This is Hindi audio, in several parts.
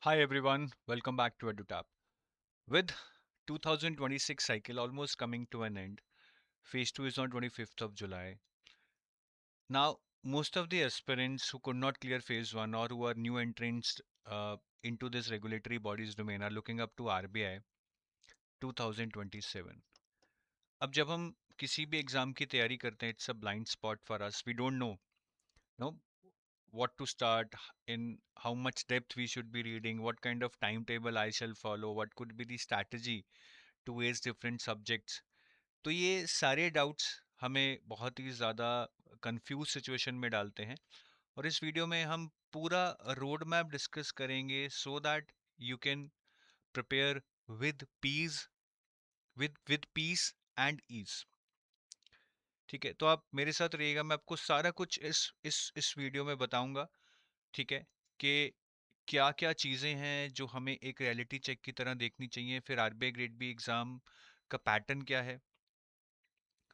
Hi everyone, welcome back to EduTap. With 2026 cycle almost coming to an end, phase 2 is on 25th of July. Now, most of the aspirants who could not clear phase 1 or who are new entrants into this regulatory bodies domain are looking up to RBI 2027. अब जब हम किसी भी एग्जाम की तैयारी करते हैं, it's a blind spot for us. We don't know what to start, in how much depth we should be reading, what kind of timetable I shall follow, what could be the strategy to ace different subjects. तो ये सारे डाउट्स हमें बहुत ही ज़्यादा कंफ्यूज सिचुएशन में डालते हैं. और इस वीडियो में हम पूरा रोड मैप डिस्कस करेंगे so that you can prepare with peace with peace and ease. ठीक है, तो आप मेरे साथ रहिएगा. मैं आपको सारा कुछ इस वीडियो में बताऊंगा. ठीक है, कि क्या क्या चीज़ें हैं जो हमें एक रियलिटी चेक की तरह देखनी चाहिए. फिर आरबीआई ग्रेड बी एग्ज़ाम का पैटर्न क्या है.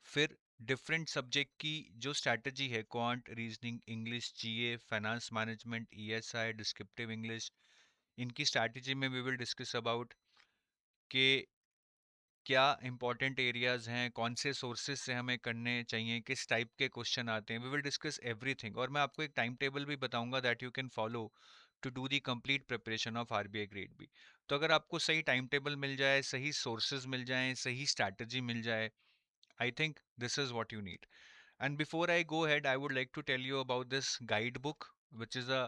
फिर डिफरेंट सब्जेक्ट की जो स्ट्रैटेजी है, quant, reasoning, English, GA, finance management, ESI, descriptive English, इनकी स्ट्रैटेजी में वी विल डिस्कस अबाउट कि क्या इंपॉर्टेंट एरियाज हैं, कौन से सोर्सेज से हमें करने चाहिए, किस टाइप के क्वेश्चन आते हैं. We will discuss everything. और मैं आपको एक टाइम टेबल भी बताऊंगा that you can follow to do the complete preparation of RBI grade B. तो अगर आपको सही टाइम टेबल मिल जाए, सही सोर्सेज मिल जाएं, सही स्ट्रैटेजी मिल जाए, I think this is what you need. And before I go ahead, I would like to tell you about this guidebook, which is a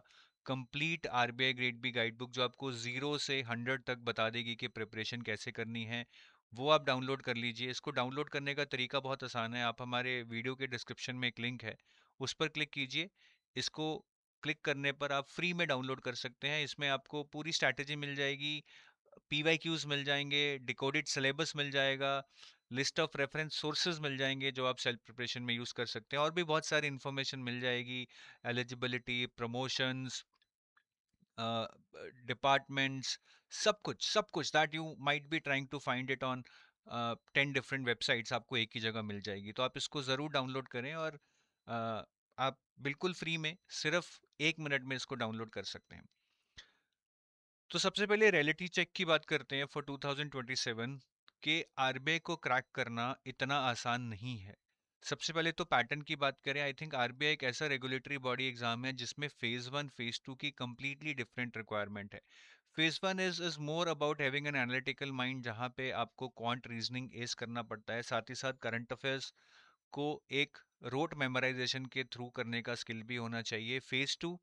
complete RBI Grade B guidebook जो आपको 0 से 100 तक बता देगी कि प्रिपरेशन कैसे करनी है. वो आप डाउनलोड कर लीजिए. इसको डाउनलोड करने का तरीका बहुत आसान है. आप हमारे वीडियो के डिस्क्रिप्शन में एक लिंक है, उस पर क्लिक कीजिए. इसको क्लिक करने पर आप फ्री में डाउनलोड कर सकते हैं. इसमें आपको पूरी स्ट्रैटेजी मिल जाएगी, पीवाईक्यूज मिल जाएंगे, डिकोडेड सिलेबस मिल जाएगा, लिस्ट ऑफ रेफरेंस सोर्सेज मिल जाएंगे जो आप सेल्फ प्रिपरेशन में यूज़ कर सकते हैं, और भी बहुत सारी इन्फॉर्मेशन मिल जाएगी. एलिजिबिलिटी, प्रमोशंस, डिपार्टमेंट्स, सब कुछ that you might be trying to find it on 10 different websites आपको एक ही जगह मिल जाएगी. तो आप इसको ज़रूर डाउनलोड करें. और आप बिल्कुल फ्री में सिर्फ 1 मिनट में इसको डाउनलोड कर सकते हैं. तो सबसे पहले रियलिटी चेक की बात करते हैं फॉर 2027 के. आरबीआई को क्रैक करना इतना आसान नहीं है. सबसे पहले तो पैटर्न की बात करें. आई थिंक आरबीआई एक ऐसा रेगुलेटरी बॉडी एग्जाम है जिसमें फेज 1 फेज 2 की कंप्लीटली डिफरेंट रिक्वायरमेंट है. Phase 1 is more about having an analytical mind, जहां पे आपको क्वांट रीजनिंग एस करना पड़ता है, साथ ही साथ करंट अफेयर्स को एक रोट मेमोराइजेशन के थ्रू करने का स्किल भी होना चाहिए. Phase 2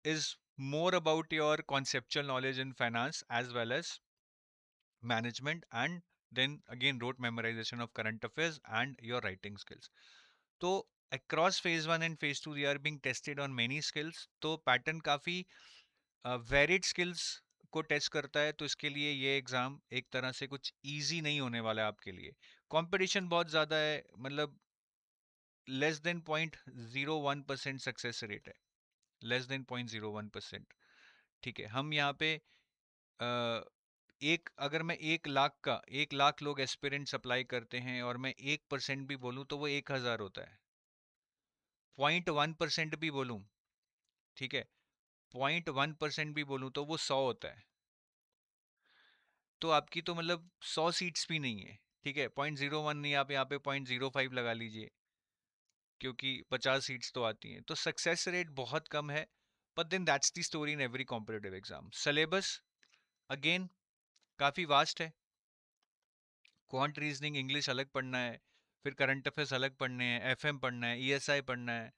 is more about your conceptual knowledge in finance as well as management, and then again rote memorization of current affairs and your writing skills. So across phase 1 and phase 2 they are being tested on many skills. तो पैटर्न काफ़ी वेरिड स्किल्स को टेस्ट करता है. तो इसके लिए ये एग्ज़ाम एक तरह से कुछ इजी नहीं होने वाला है आपके लिए. कंपटीशन बहुत ज़्यादा है, मतलब लेस देन 0.01% सक्सेस रेट है, लेस देन 0.01%. ठीक है, हम यहाँ पे एक अगर मैं 1 लाख लोग एस्पिरेंट्स अप्लाई करते हैं और मैं 1% भी बोलूं तो वो 1,000 होता है. 0.1% भी बोलूं, ठीक है, 0.1% भी बोलूं तो वो 100 होता है. तो आपकी तो मतलब 100 सीट्स भी नहीं है. ठीक है, 0.01 नहीं, आप यहाँ पे 0.05 लगा लीजिए, क्योंकि 50 सीट्स तो आती हैं. तो सक्सेस रेट बहुत कम है. But then that's the story in every competitive exam. Syllabus again काफ़ी वास्ट है. क्वांट, रीजनिंग, इंग्लिश अलग पढ़ना है, फिर करंट अफेयर्स अलग पढ़ने हैं, एफएम पढ़ना है, ईएसआई पढ़ना है,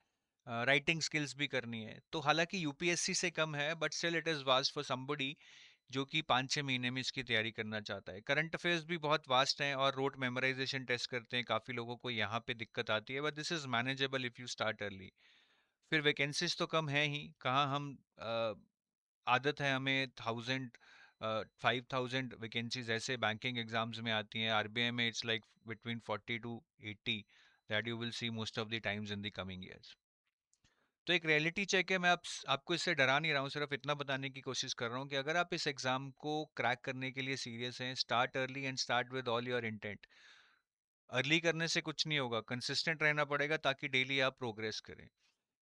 राइटिंग स्किल्स भी करनी है. तो हालांकि यूपीएससी से कम है, but still it is vast for somebody जो कि 5-6 महीने में इसकी तैयारी करना चाहता है. करंट अफेयर्स भी बहुत वास्ट हैं और रोट मेमोराइजेशन टेस्ट करते हैं, काफ़ी लोगों को यहाँ पे दिक्कत आती है, but this is manageable if you start early. फिर वैकेंसीज तो कम है ही, कहाँ हम आदत है हमें 5,000 वैकेंसीज ऐसे बैंकिंग एग्जाम्स में आती हैं. आरबीआई में it's like between 40 to 80 that you will C most of the times in the coming years. तो एक रियलिटी चेक है. मैं आपको इससे डरा नहीं रहा हूँ, सिर्फ इतना बताने की कोशिश कर रहा हूँ कि अगर आप इस एग्जाम को क्रैक करने के लिए सीरियस हैं, start early and start with all your intent. Early करने से कुछ नहीं होगा, कंसिस्टेंट रहना पड़ेगा ताकि डेली आप प्रोग्रेस करें.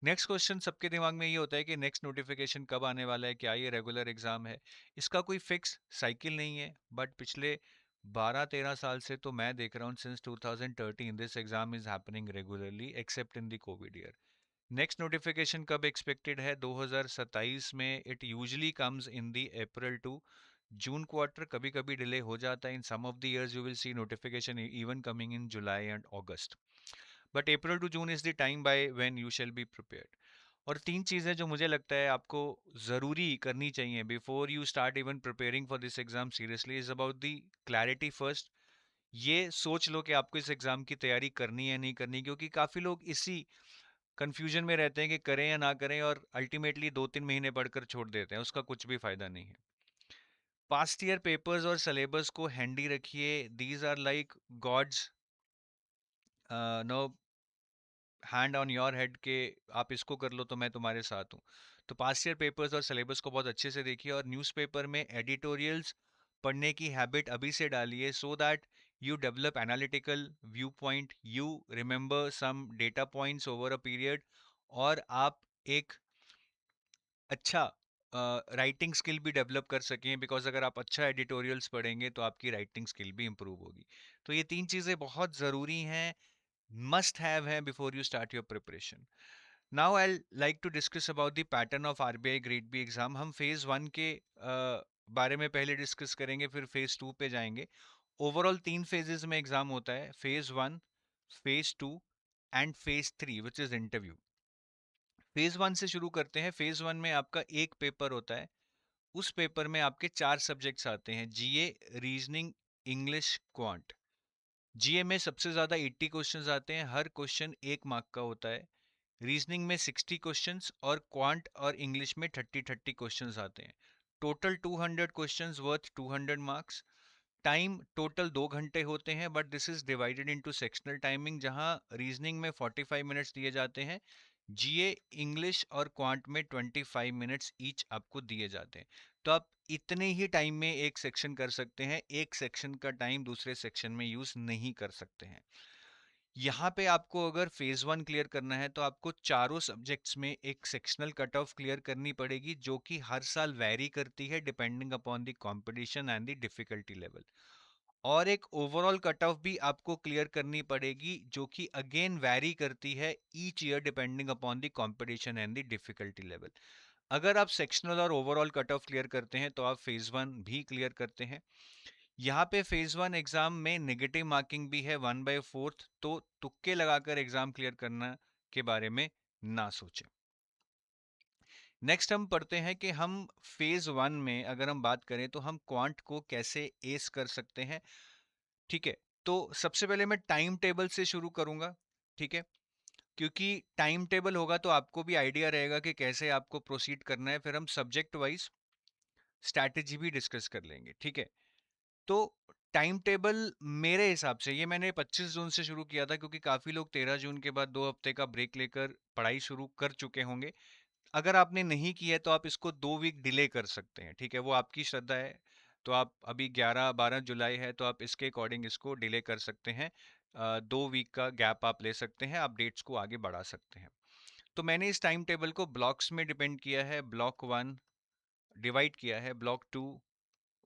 नेक्स्ट क्वेश्चन सबके दिमाग में ये होता है कि नेक्स्ट नोटिफिकेशन कब आने वाला है, क्या ये रेगुलर एग्जाम है? इसका कोई फिक्स साइकिल नहीं है, बट पिछले 12-13 साल से तो मैं देख रहा हूँ, since 2013 this exam is happening regularly except in the covid year. Next notification कब एक्सपेक्टेड है? 2027 में। It usually comes in the April to June quarter, कभी कभी डिले हो जाता है। In some of the years you will see notification even coming in July and August, but April to June is the time by when you shall be prepared. और तीन चीज़ें जो मुझे लगता है आपको ज़रूरी करनी चाहिए before you start even preparing for this exam seriously, is about the clarity first. ये सोच लो कि आपको इस एग्जाम की तैयारी करनी है नहीं करनी, क्योंकि काफ़ी लोग इसी कंफ्यूजन में रहते हैं कि करें या ना करें, और अल्टीमेटली 2-3 महीने पढ़कर छोड़ देते हैं, उसका कुछ भी फायदा नहीं है। पास्ट ईयर पेपर्स और सिलेबस को हैंडी रखिए। These are like God's no hand on your head के आप इसको कर लो तो मैं तुम्हारे साथ हूँ। तो पास्ट ईयर पेपर्स और सिलेबस को बहुत अच्छे से देखिए, और न्यूज़पेपर में एडिटोरियल्स पढ़ने की हैबिट अभी से डालिए, so that you develop analytical view point, you remember some data points over a period, और आप एक अच्छा राइटिंग स्किल भी डेवलप कर सकें, बिकॉज अगर आप अच्छा एडिटोरियल्स पढ़ेंगे तो आपकी राइटिंग स्किल भी इंप्रूव होगी। तो ये तीन चीज़ें बहुत ज़रूरी हैं, must have है before you start your preparation. Now I'll like to discuss about the pattern of RBI Grade B exam. हम फेज वन के बारे में पहले डिस्कस करेंगे, फिर फेज टू पे जाएंगे। ओवरऑल 3 फेजेस में एग्जाम होता है, phase one, phase two and phase three which is interview. Phase one से शुरू करते हैं। फेज वन में आपका एक पेपर होता है। उस पेपर में आपके 4 सब्जेक्ट्स आते हैं: जीए, रीजनिंग, इंग्लिश, क्वांट। जीए में सबसे ज्यादा 80 क्वेश्चंस आते हैं, हर क्वेश्चन 1 मार्क का होता है। रीजनिंग में 60 क्वेश्चंस, और क्वांट और इंग्लिश में 30-30 क्वेश्चंस आते हैं। Total 200 questions worth 200 marks. Time total 2 घंटे होते हैं, but this is divided into sectional timing, जहां रीजनिंग में 45 मिनट्स दिए जाते हैं, जीए, इंग्लिश और क्वांट में 25 मिनट्स ईच आपको दिए जाते हैं। तो आप इतने ही टाइम में एक सेक्शन कर सकते हैं, एक सेक्शन का टाइम दूसरे सेक्शन में यूज नहीं कर सकते हैं। यहाँ पे आपको अगर फेज वन क्लियर करना है तो आपको चारों सब्जेक्ट्स में एक सेक्शनल कट ऑफ क्लियर करनी पड़ेगी, जो कि हर साल वैरी करती है depending upon the competition and the difficulty level. और एक ओवरऑल कट ऑफ भी आपको क्लियर करनी पड़ेगी, जो कि अगेन वैरी करती है each year depending upon the competition and the difficulty level. अगर आप सेक्शनल और ओवरऑल कट ऑफ क्लियर करते हैं तो आप फेज वन भी क्लियर करते हैं। यहाँ पे फेज वन एग्जाम में नेगेटिव मार्किंग भी है 1/4, तो तुक्के लगाकर एग्जाम क्लियर करना के बारे में ना सोचें। नेक्स्ट हम पढ़ते हैं कि हम फेज वन में अगर हम बात करें तो हम क्वांट को कैसे एस कर सकते हैं। ठीक है, तो सबसे पहले मैं टाइम टेबल से शुरू करूंगा। ठीक है, क्योंकि टाइम टेबल होगा तो आपको भी आइडिया रहेगा कि कैसे आपको प्रोसीड करना है। फिर हम सब्जेक्ट वाइज स्ट्रैटेजी भी डिस्कस कर लेंगे। ठीक है, तो टाइम टेबल मेरे हिसाब से ये मैंने 25 जून से शुरू किया था, क्योंकि काफ़ी लोग 13 जून के बाद 2 हफ्ते का ब्रेक लेकर पढ़ाई शुरू कर चुके होंगे। अगर आपने नहीं किया है तो आप इसको 2 वीक डिले कर सकते हैं। ठीक है, वो आपकी श्रद्धा है। तो आप अभी 11-12 जुलाई है तो आप इसके अकॉर्डिंग इसको डिले कर सकते हैं। 2 वीक का गैप आप ले सकते हैं, आप डेट्स को आगे बढ़ा सकते हैं। तो मैंने इस टाइम टेबल को ब्लॉक्स में डिपेंड किया है। ब्लॉक वन डिवाइड किया है, block two,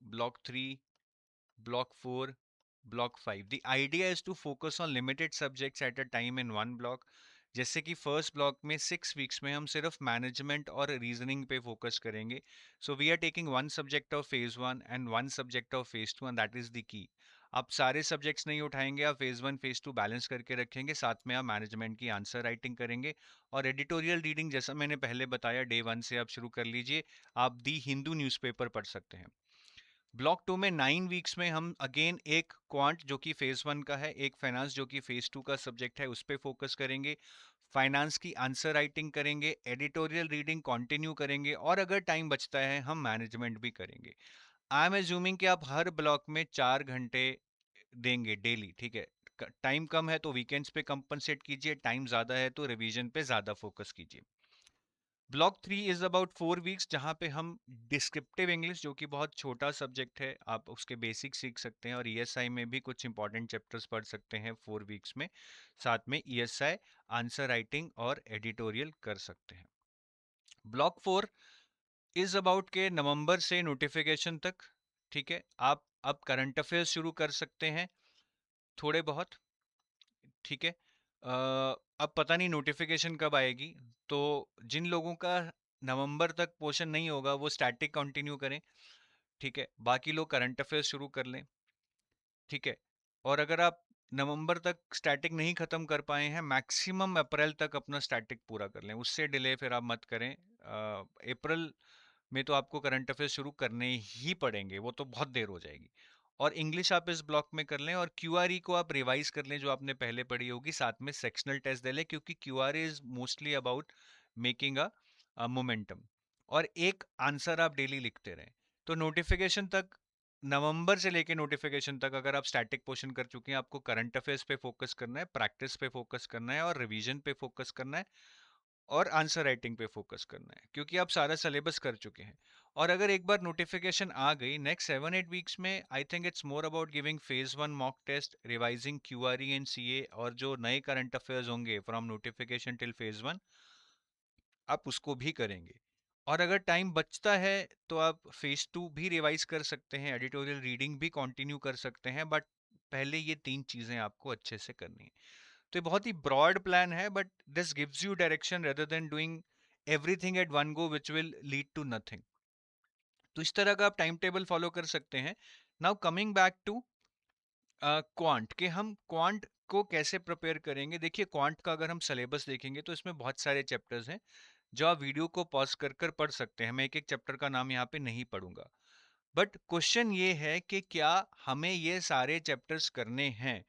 block three, block 4, block 5. The idea is to focus on limited subjects at a time in one block. जैसे कि फर्स्ट ब्लॉक में 6 वीक्स में हम सिर्फ मैनेजमेंट और रीजनिंग पे फोकस करेंगे। So we are taking one subject of phase one and one subject of phase two, and that is the key. आप सारे सब्जेक्ट्स नहीं उठाएंगे, आप phase one phase two balance करके रखेंगे, साथ में आप मैनेजमेंट की आंसर राइटिंग करेंगे। और एडिटोरियल रीडिंग जैसा मैंने पहले बताया, डे वन से आप शुरू कर लीजिए। आप दी हिंदू न्यूज़पेपर पढ़ सकते हैं। ब्लॉक टू में 9 वीक्स में हम अगेन एक क्वांट जो कि फेज वन का है, एक फाइनेंस जो कि फेज टू का सब्जेक्ट है, उस पर फोकस करेंगे। फाइनेंस की आंसर राइटिंग करेंगे, एडिटोरियल रीडिंग कंटिन्यू करेंगे, और अगर टाइम बचता है हम मैनेजमेंट भी करेंगे। आई एम एज्यूमिंग कि आप हर ब्लॉक में 4 घंटे देंगे डेली। ठीक है, टाइम कम है तो वीकेंड्स पे कंपनसेट कीजिए, टाइम ज़्यादा है तो रिवीजन पे ज़्यादा फोकस कीजिए। ब्लॉक 3 इज अबाउट 4 वीक्स, जहाँ पे हम डिस्क्रिप्टिव इंग्लिश, जो कि बहुत छोटा सब्जेक्ट है, आप उसके बेसिक सीख सकते हैं, और ईएसआई में भी कुछ इंपॉर्टेंट चैप्टर्स पढ़ सकते हैं 4 वीक्स में। साथ में ईएसआई, आंसर राइटिंग और एडिटोरियल कर सकते हैं। ब्लॉक 4 इज अबाउट के नवंबर से नोटिफिकेशन तक, ठीक है। आप अब करंट अफेयर्स शुरू कर सकते हैं थोड़े बहुत, ठीक है। अब पता नहीं नोटिफिकेशन कब आएगी, तो जिन लोगों का नवंबर तक पोर्शन नहीं होगा वो स्टैटिक कंटिन्यू करें, ठीक है। बाकी लोग करंट अफेयर्स शुरू कर लें, ठीक है। और अगर आप नवंबर तक स्टैटिक नहीं खत्म कर पाए हैं, मैक्सिमम अप्रैल तक अपना स्टैटिक पूरा कर लें, उससे डिले फिर आप मत करें। अप्रैल में तो आपको करंट अफेयर्स शुरू करने ही पड़ेंगे, वो तो बहुत देर हो जाएगी। और इंग्लिश आप इस ब्लॉक में कर लें, और क्यूआरई को आप रिवाइज कर लें जो आपने पहले पढ़ी होगी, साथ में सेक्शनल टेस्ट दे लें, क्योंकि QRE is mostly about making a momentum. और एक आंसर आप डेली लिखते रहें। तो नोटिफिकेशन तक, नवंबर से लेके नोटिफिकेशन तक अगर आप स्टैटिक पोर्शन कर चुके हैं, आपको करंट अफेयर्स पे फोकस करना है, प्रैक्टिस पे फोकस करना है, और रिवीजन पे फोकस करना है, और आंसर राइटिंग पे फोकस करना है, क्योंकि आप सारा सिलेबस कर चुके हैं। और अगर एक बार नोटिफिकेशन आ गई, नेक्स्ट 7-8 वीक्स में I think it's more about giving phase 1 mock test, revising QRE and CA, और जो नए करंट अफेयर्स होंगे फ्रॉम नोटिफिकेशन टिल फेज 1, आप उसको भी करेंगे। और अगर टाइम बचता है तो आप फेज 2 भी रिवाइज कर सकते हैं, एडिटोरियल रीडिंग भी कंटिन्यू कर सकते हैं, बट पहले ये 3 चीजें आपको अच्छे से करनी है। तो ये बहुत ही ब्रॉड प्लान है, but this gives you direction rather than doing everything at one go which will lead to nothing. तो इस तरह का आप टाइम टेबल फॉलो कर सकते हैं। Now coming back to quant, के हम क्वांट को कैसे प्रिपेयर करेंगे। देखिए, क्वांट का अगर हम सिलेबस देखेंगे तो इसमें बहुत सारे चैप्टर्स हैं जो आप वीडियो को पॉज कर कर पढ़ सकते हैं। मैं एक एक चैप्टर का नाम यहाँ पे नहीं पढ़ूंगा, बट क्वेश्चन ये है कि क्या हमें ये सारे चैप्टर्स करने हैं।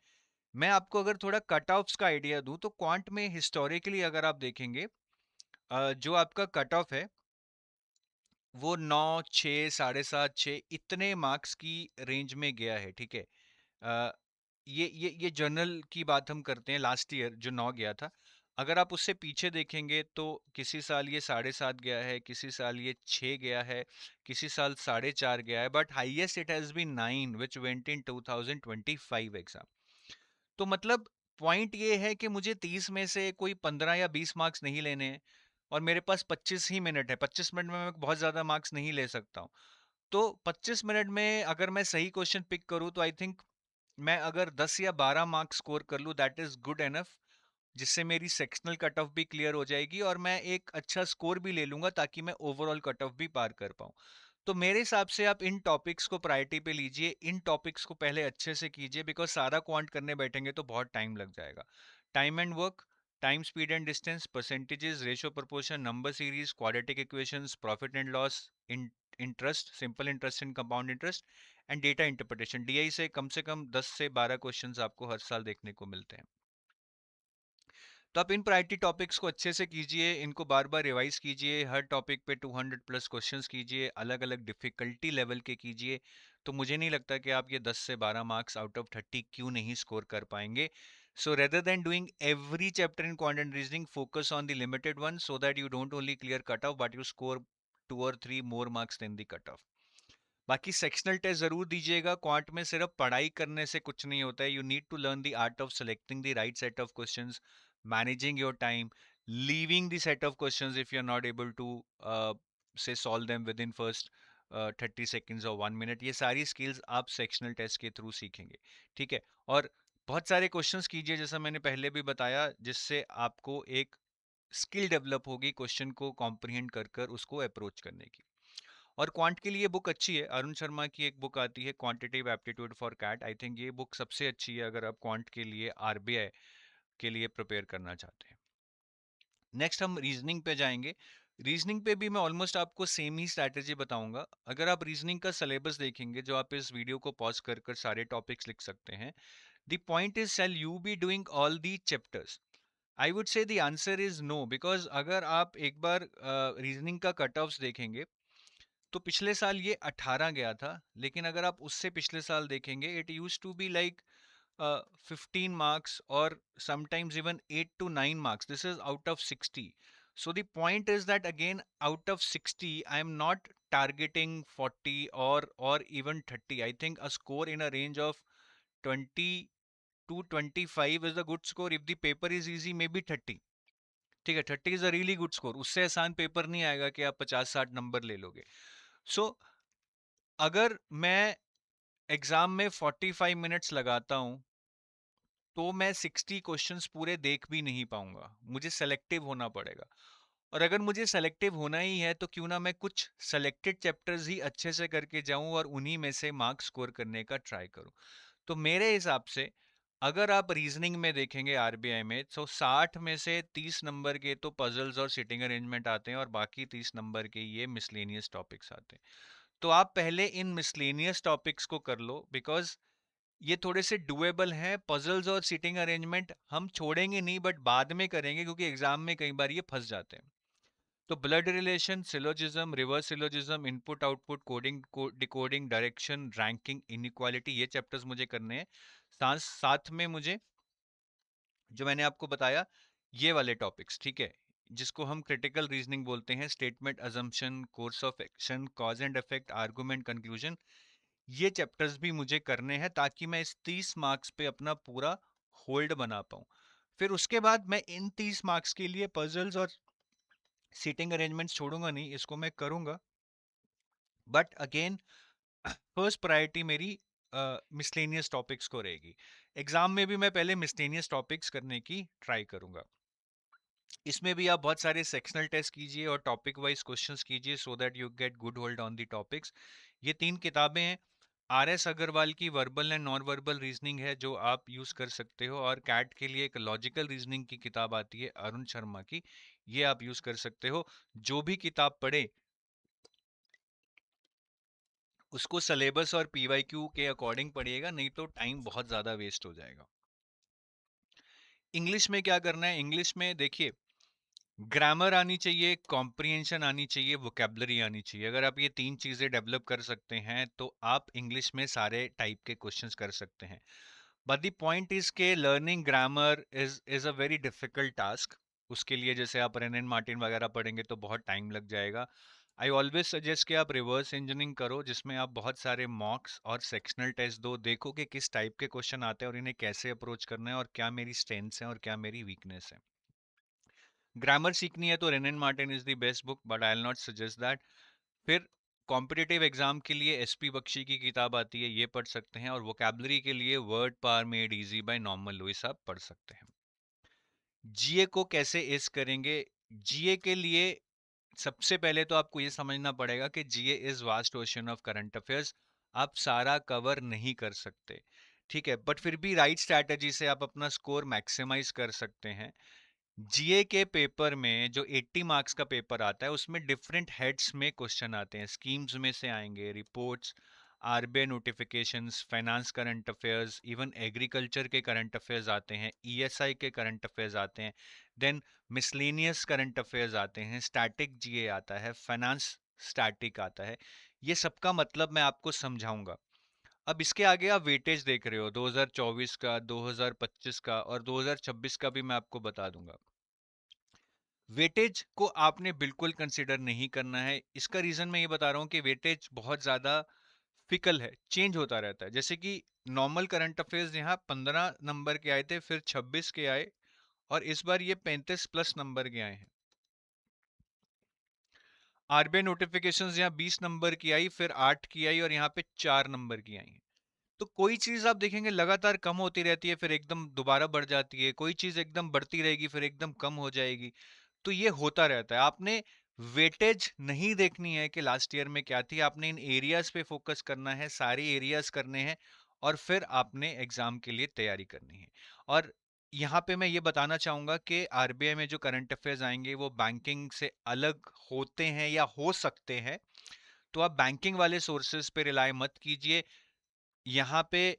मैं आपको अगर थोड़ा कट ऑफ्स का आइडिया दूं, तो क्वांट में हिस्टोरिकली अगर आप देखेंगे, जो आपका कट ऑफ है वो 9, 6, 7.5, 6 इतने मार्क्स की रेंज में गया है, ठीक है। अ, ये जर्नल की बात हम करते हैं, लास्ट ईयर जो 9 गया था। अगर आप उससे पीछे देखेंगे तो किसी साल ये 7.5 गया है, किसी साल ये 6 गया है, किसी साल 4.5 गया है, but highest it has been 9 which went in 2025 exam. तो मतलब पॉइंट ये है कि मुझे 30 में से कोई 15 या 20 मार्क्स नहीं लेने हैं, और मेरे पास 25 ही मिनट है। 25 मिनट में मैं बहुत ज़्यादा मार्क्स नहीं ले सकता हूँ। तो 25 मिनट में अगर मैं सही क्वेश्चन पिक करूँ, तो आई थिंक मैं अगर 10 या 12 मार्क्स स्कोर कर लूँ, दैट इज़ गुड एनफ, जिससे मेरी सेक्शनल कट ऑफ भी क्लियर हो जाएगी, और मैं एक अच्छा स्कोर भी ले लूंगा, ताकि मैं ओवरऑल कट ऑफ भी पार कर पाऊँ। तो मेरे हिसाब से आप इन टॉपिक्स को प्रायोरिटी पे लीजिए, इन टॉपिक्स को पहले अच्छे से कीजिए, बिकॉज सारा क्वांट करने बैठेंगे तो बहुत टाइम लग जाएगा। Time and work, time speed and distance, percentages, ratio proportion, number series, quadratic equations, profit and loss, interest, simple interest and compound interest, and data interpretation. DI से कम 10 से 12 क्वेश्चंस आपको हर साल देखने को मिलते हैं। तो आप इन प्रायोरिटी टॉपिक्स को अच्छे से कीजिए, इनको बार बार रिवाइज कीजिए, हर टॉपिक पे 200 प्लस क्वेश्चंस कीजिए, अलग अलग डिफिकल्टी लेवल के कीजिए। तो मुझे नहीं लगता कि आप ये 10 से 12 मार्क्स आउट ऑफ 30 क्यों नहीं स्कोर कर पाएंगे। So rather than doing every chapter in quant and reasoning, focus on the limited one, so that you don't only clear cut off but you score 2 और 3 more marks than the cut off. बाकी सेक्शनल टेस्ट जरूर दीजिएगा। क्वांट में सिर्फ पढ़ाई करने से कुछ नहीं होता है, you need to learn the art of selecting the right set of questions, managing your time, leaving the set of questions if you are not able to say solve them within first 30 seconds और 1 मिनट। ये सारी स्किल्स आप सेक्शनल टेस्ट के थ्रू सीखेंगे, ठीक है। और बहुत सारे क्वेश्चंस कीजिए, जैसा मैंने पहले भी बताया, जिससे आपको एक स्किल डेवलप होगी क्वेश्चन को कॉम्प्रिहेंड कर कर उसको अप्रोच करने की। और क्वांट के लिए बुक अच्छी है, अरुण शर्मा की एक बुक आती है, quantitative aptitude for CAT. I think ये बुक सबसे अच्छी है अगर आप क्वांट के लिए, आरबीआई के लिए प्रिपेयर करना चाहते हैं। नेक्स्ट हम रीजनिंग पे जाएंगे। रीजनिंग पे भी मैं ऑलमोस्ट आपको सेम ही स्ट्रैटेजी बताऊंगा। अगर आप रीजनिंग का सिलेबस देखेंगे, जो आप इस वीडियो को पॉज कर कर सारे टॉपिक्स लिख सकते हैं, the point is shall you be doing all the chapters. I would say the answer is no, because अगर आप एक बार रीजनिंग का कट ऑफ्स देखेंगे, तो पिछले साल ये 18 गया था, लेकिन अगर आप उससे पिछले साल देखेंगे, it use to be like 15 marks और sometimes even 8 to 9 marks, this is out of 60। So the point is that again, out of 60, I am not targeting 40 or even 30. I think a score in a range of 20 to 25 is a good score. If the paper is easy, maybe 30. ठीक है, 30 is a really good score. उससे आसान पेपर नहीं आएगा कि आप 50-60 नंबर ले लोगे. सो अगर मैं एग्जाम में 45 मिनट्स लगाता हूं, तो मैं 60 क्वेश्चंस पूरे देख भी नहीं पाऊंगा. मुझे सेलेक्टिव होना पड़ेगा. और अगर मुझे सेलेक्टिव होना ही है, तो क्यों ना मैं कुछ सेलेक्टेड चैप्टर्स ही अच्छे से करके जाऊं और उन्हीं में से मार्क्स स्कोर करने का ट्राई करूं. तो मेरे हिसाब से अगर आप रीजनिंग में देखेंगे आरबीआई में, तो 60 में से 30 नंबर के तो पजल्स और सिटिंग अरेंजमेंट आते हैं और बाकी 30 नंबर के ये मिसलेनियस टॉपिक्स आते हैं. तो आप पहले इन मिसलेनियस टॉपिक्स को कर लो, बिकॉज ये थोड़े से डुएबल हैं. पजल्स और सीटिंग अरेंजमेंट हम छोड़ेंगे नहीं, बट बाद में करेंगे, क्योंकि एग्जाम में कई बार ये फंस जाते हैं. तो blood relation, syllogism, reverse syllogism, input output, coding, decoding, direction, ranking, inequality, ये चैप्टर्स मुझे करने हैं. साथ साथ में मुझे जो मैंने आपको बताया ये वाले टॉपिक्स, ठीक है, जिसको हम क्रिटिकल रीजनिंग बोलते हैं, statement, assumption, course of action, cause and effect, argument, conclusion, ये चैप्टर्स भी मुझे करने हैं, ताकि मैं इस 30 मार्क्स पे अपना पूरा होल्ड बना पाऊं. फिर उसके बाद मैं इन 30 मार्क्स के लिए पजल्स और सीटिंग अरेंजमेंट्स छोड़ूंगा नहीं, इसको मैं करूंगा. बट अगेन, फर्स्ट प्रायोरिटी मेरी मिसलेनियस टॉपिक्स को रहेगी. एग्जाम में भी मैं पहले मिसलेनियस टॉपिक्स करने की ट्राई करूंगा. इसमें भी आप बहुत सारे सेक्शनल टेस्ट कीजिए और टॉपिक वाइज क्वेश्चंस कीजिए, सो that you get good hold on the topics. ये 3 किताबें हैं. आर एस अग्रवाल की verbal and non verbal reasoning है, जो आप यूज कर सकते हो. और कैट के लिए एक लॉजिकल रीजनिंग की किताब आती है अरुण शर्मा की, ये आप यूज कर सकते हो. जो भी किताब पढ़े उसको सिलेबस और पीवाईक्यू के अकॉर्डिंग पढ़िएगा, नहीं तो टाइम बहुत ज्यादा वेस्ट हो जाएगा. इंग्लिश में क्या करना है? इंग्लिश में देखिए, ग्रामर आनी चाहिए, कॉम्प्रिहेंशन आनी चाहिए, वोकेबलरी आनी चाहिए. अगर आप ये 3 चीजें डेवलप कर सकते हैं, तो आप इंग्लिश में सारे टाइप के क्वेश्चंस कर सकते हैं. बट द पॉइंट इज के learning grammar is a very difficult task. उसके लिए जैसे आप रेन एंड मार्टिन वगैरह पढ़ेंगे तो बहुत टाइम लग जाएगा. आई ऑलवेज सजेस्ट कि आप रिवर्स इंजीनियरिंग करो, जिसमें आप बहुत सारे मॉक्स और सेक्शनल टेस्ट दो, देखो कि किस टाइप के क्वेश्चन आते हैं और इन्हें कैसे अप्रोच करना है, और क्या मेरी स्ट्रेंथ्स हैं और क्या मेरी वीकनेस है. ग्रामर सीखनी है तो rain and Martin is the best book, but I will not suggest that. फिर कॉम्पिटिटिव एग्जाम के लिए एसपी बख्शी की किताब आती है, ये पढ़ सकते हैं. और वोकैबुलरी के लिए word power made easy by Norman Lewis आप पढ़ सकते हैं. जीए को कैसे एस करेंगे? जीए के लिए सबसे पहले तो आपको ये समझना पड़ेगा कि GA is vast ocean of current affairs. आप सारा कवर नहीं कर सकते, ठीक है, बट फिर भी राइट स्ट्रैटेजी से आप अपना स्कोर मैक्सिमाइज कर सकते हैं. जीए के पेपर में जो 80 मार्क्स का पेपर आता है, उसमें डिफरेंट हेड्स में क्वेश्चन आते हैं. स्कीम्स में से आएंगे, reports, RBI notifications, finance current affairs, even agriculture के करंट अफेयर्स आते हैं, ईएसआई के करंट अफेयर्स आते हैं, देन मिसलेनियस करंट अफेयर्स आते हैं, स्टैटिक जीए आता है, फाइनेंस स्टैटिक आता है. ये सबका मतलब मैं आपको समझाऊंगा. अब इसके आगे आप वेटेज देख रहे हो 2024 का, 2025 का और 2026 का भी मैं आपको बता दूंगा. वेटेज को आपने बिल्कुल कंसिडर नहीं करना है. इसका रीजन मैं ये बता रहा हूं कि वेटेज बहुत ज्यादा फिकल है, चेंज होता रहता है. जैसे कि नॉर्मल करंट अफेयर्स यहाँ 15 नंबर के आए थे, फिर 26 के आए, और इस बार ये 35 प्लस नंबर के आए हैं. आरबीआई नोटिफिकेशंस यहाँ 20 नंबर की आई, फिर 8 की आई, और यहाँ पे 4 नंबर की आई. तो कोई चीज आप देखेंगे लगातार कम होती रहती है, फिर एकदम दोबारा बढ़ जाती है. कोई चीज एकदम बढ़ती रहेगी, फिर एकदम कम हो जाएगी. तो ये होता रहता है. आपने वेटेज नहीं देखनी है कि लास्ट ईयर में क्या थी. आपने इन एरियाज पे फोकस करना है, सारे एरियाज करने हैं, और फिर आपने एग्जाम के लिए तैयारी करनी है. और यहाँ पे मैं ये बताना चाहूंगा कि आरबीआई में जो करंट अफेयर्स आएंगे वो बैंकिंग से अलग होते हैं या हो सकते हैं. तो आप बैंकिंग वाले सोर्सेज पे रिलाय मत कीजिए. यहाँ पे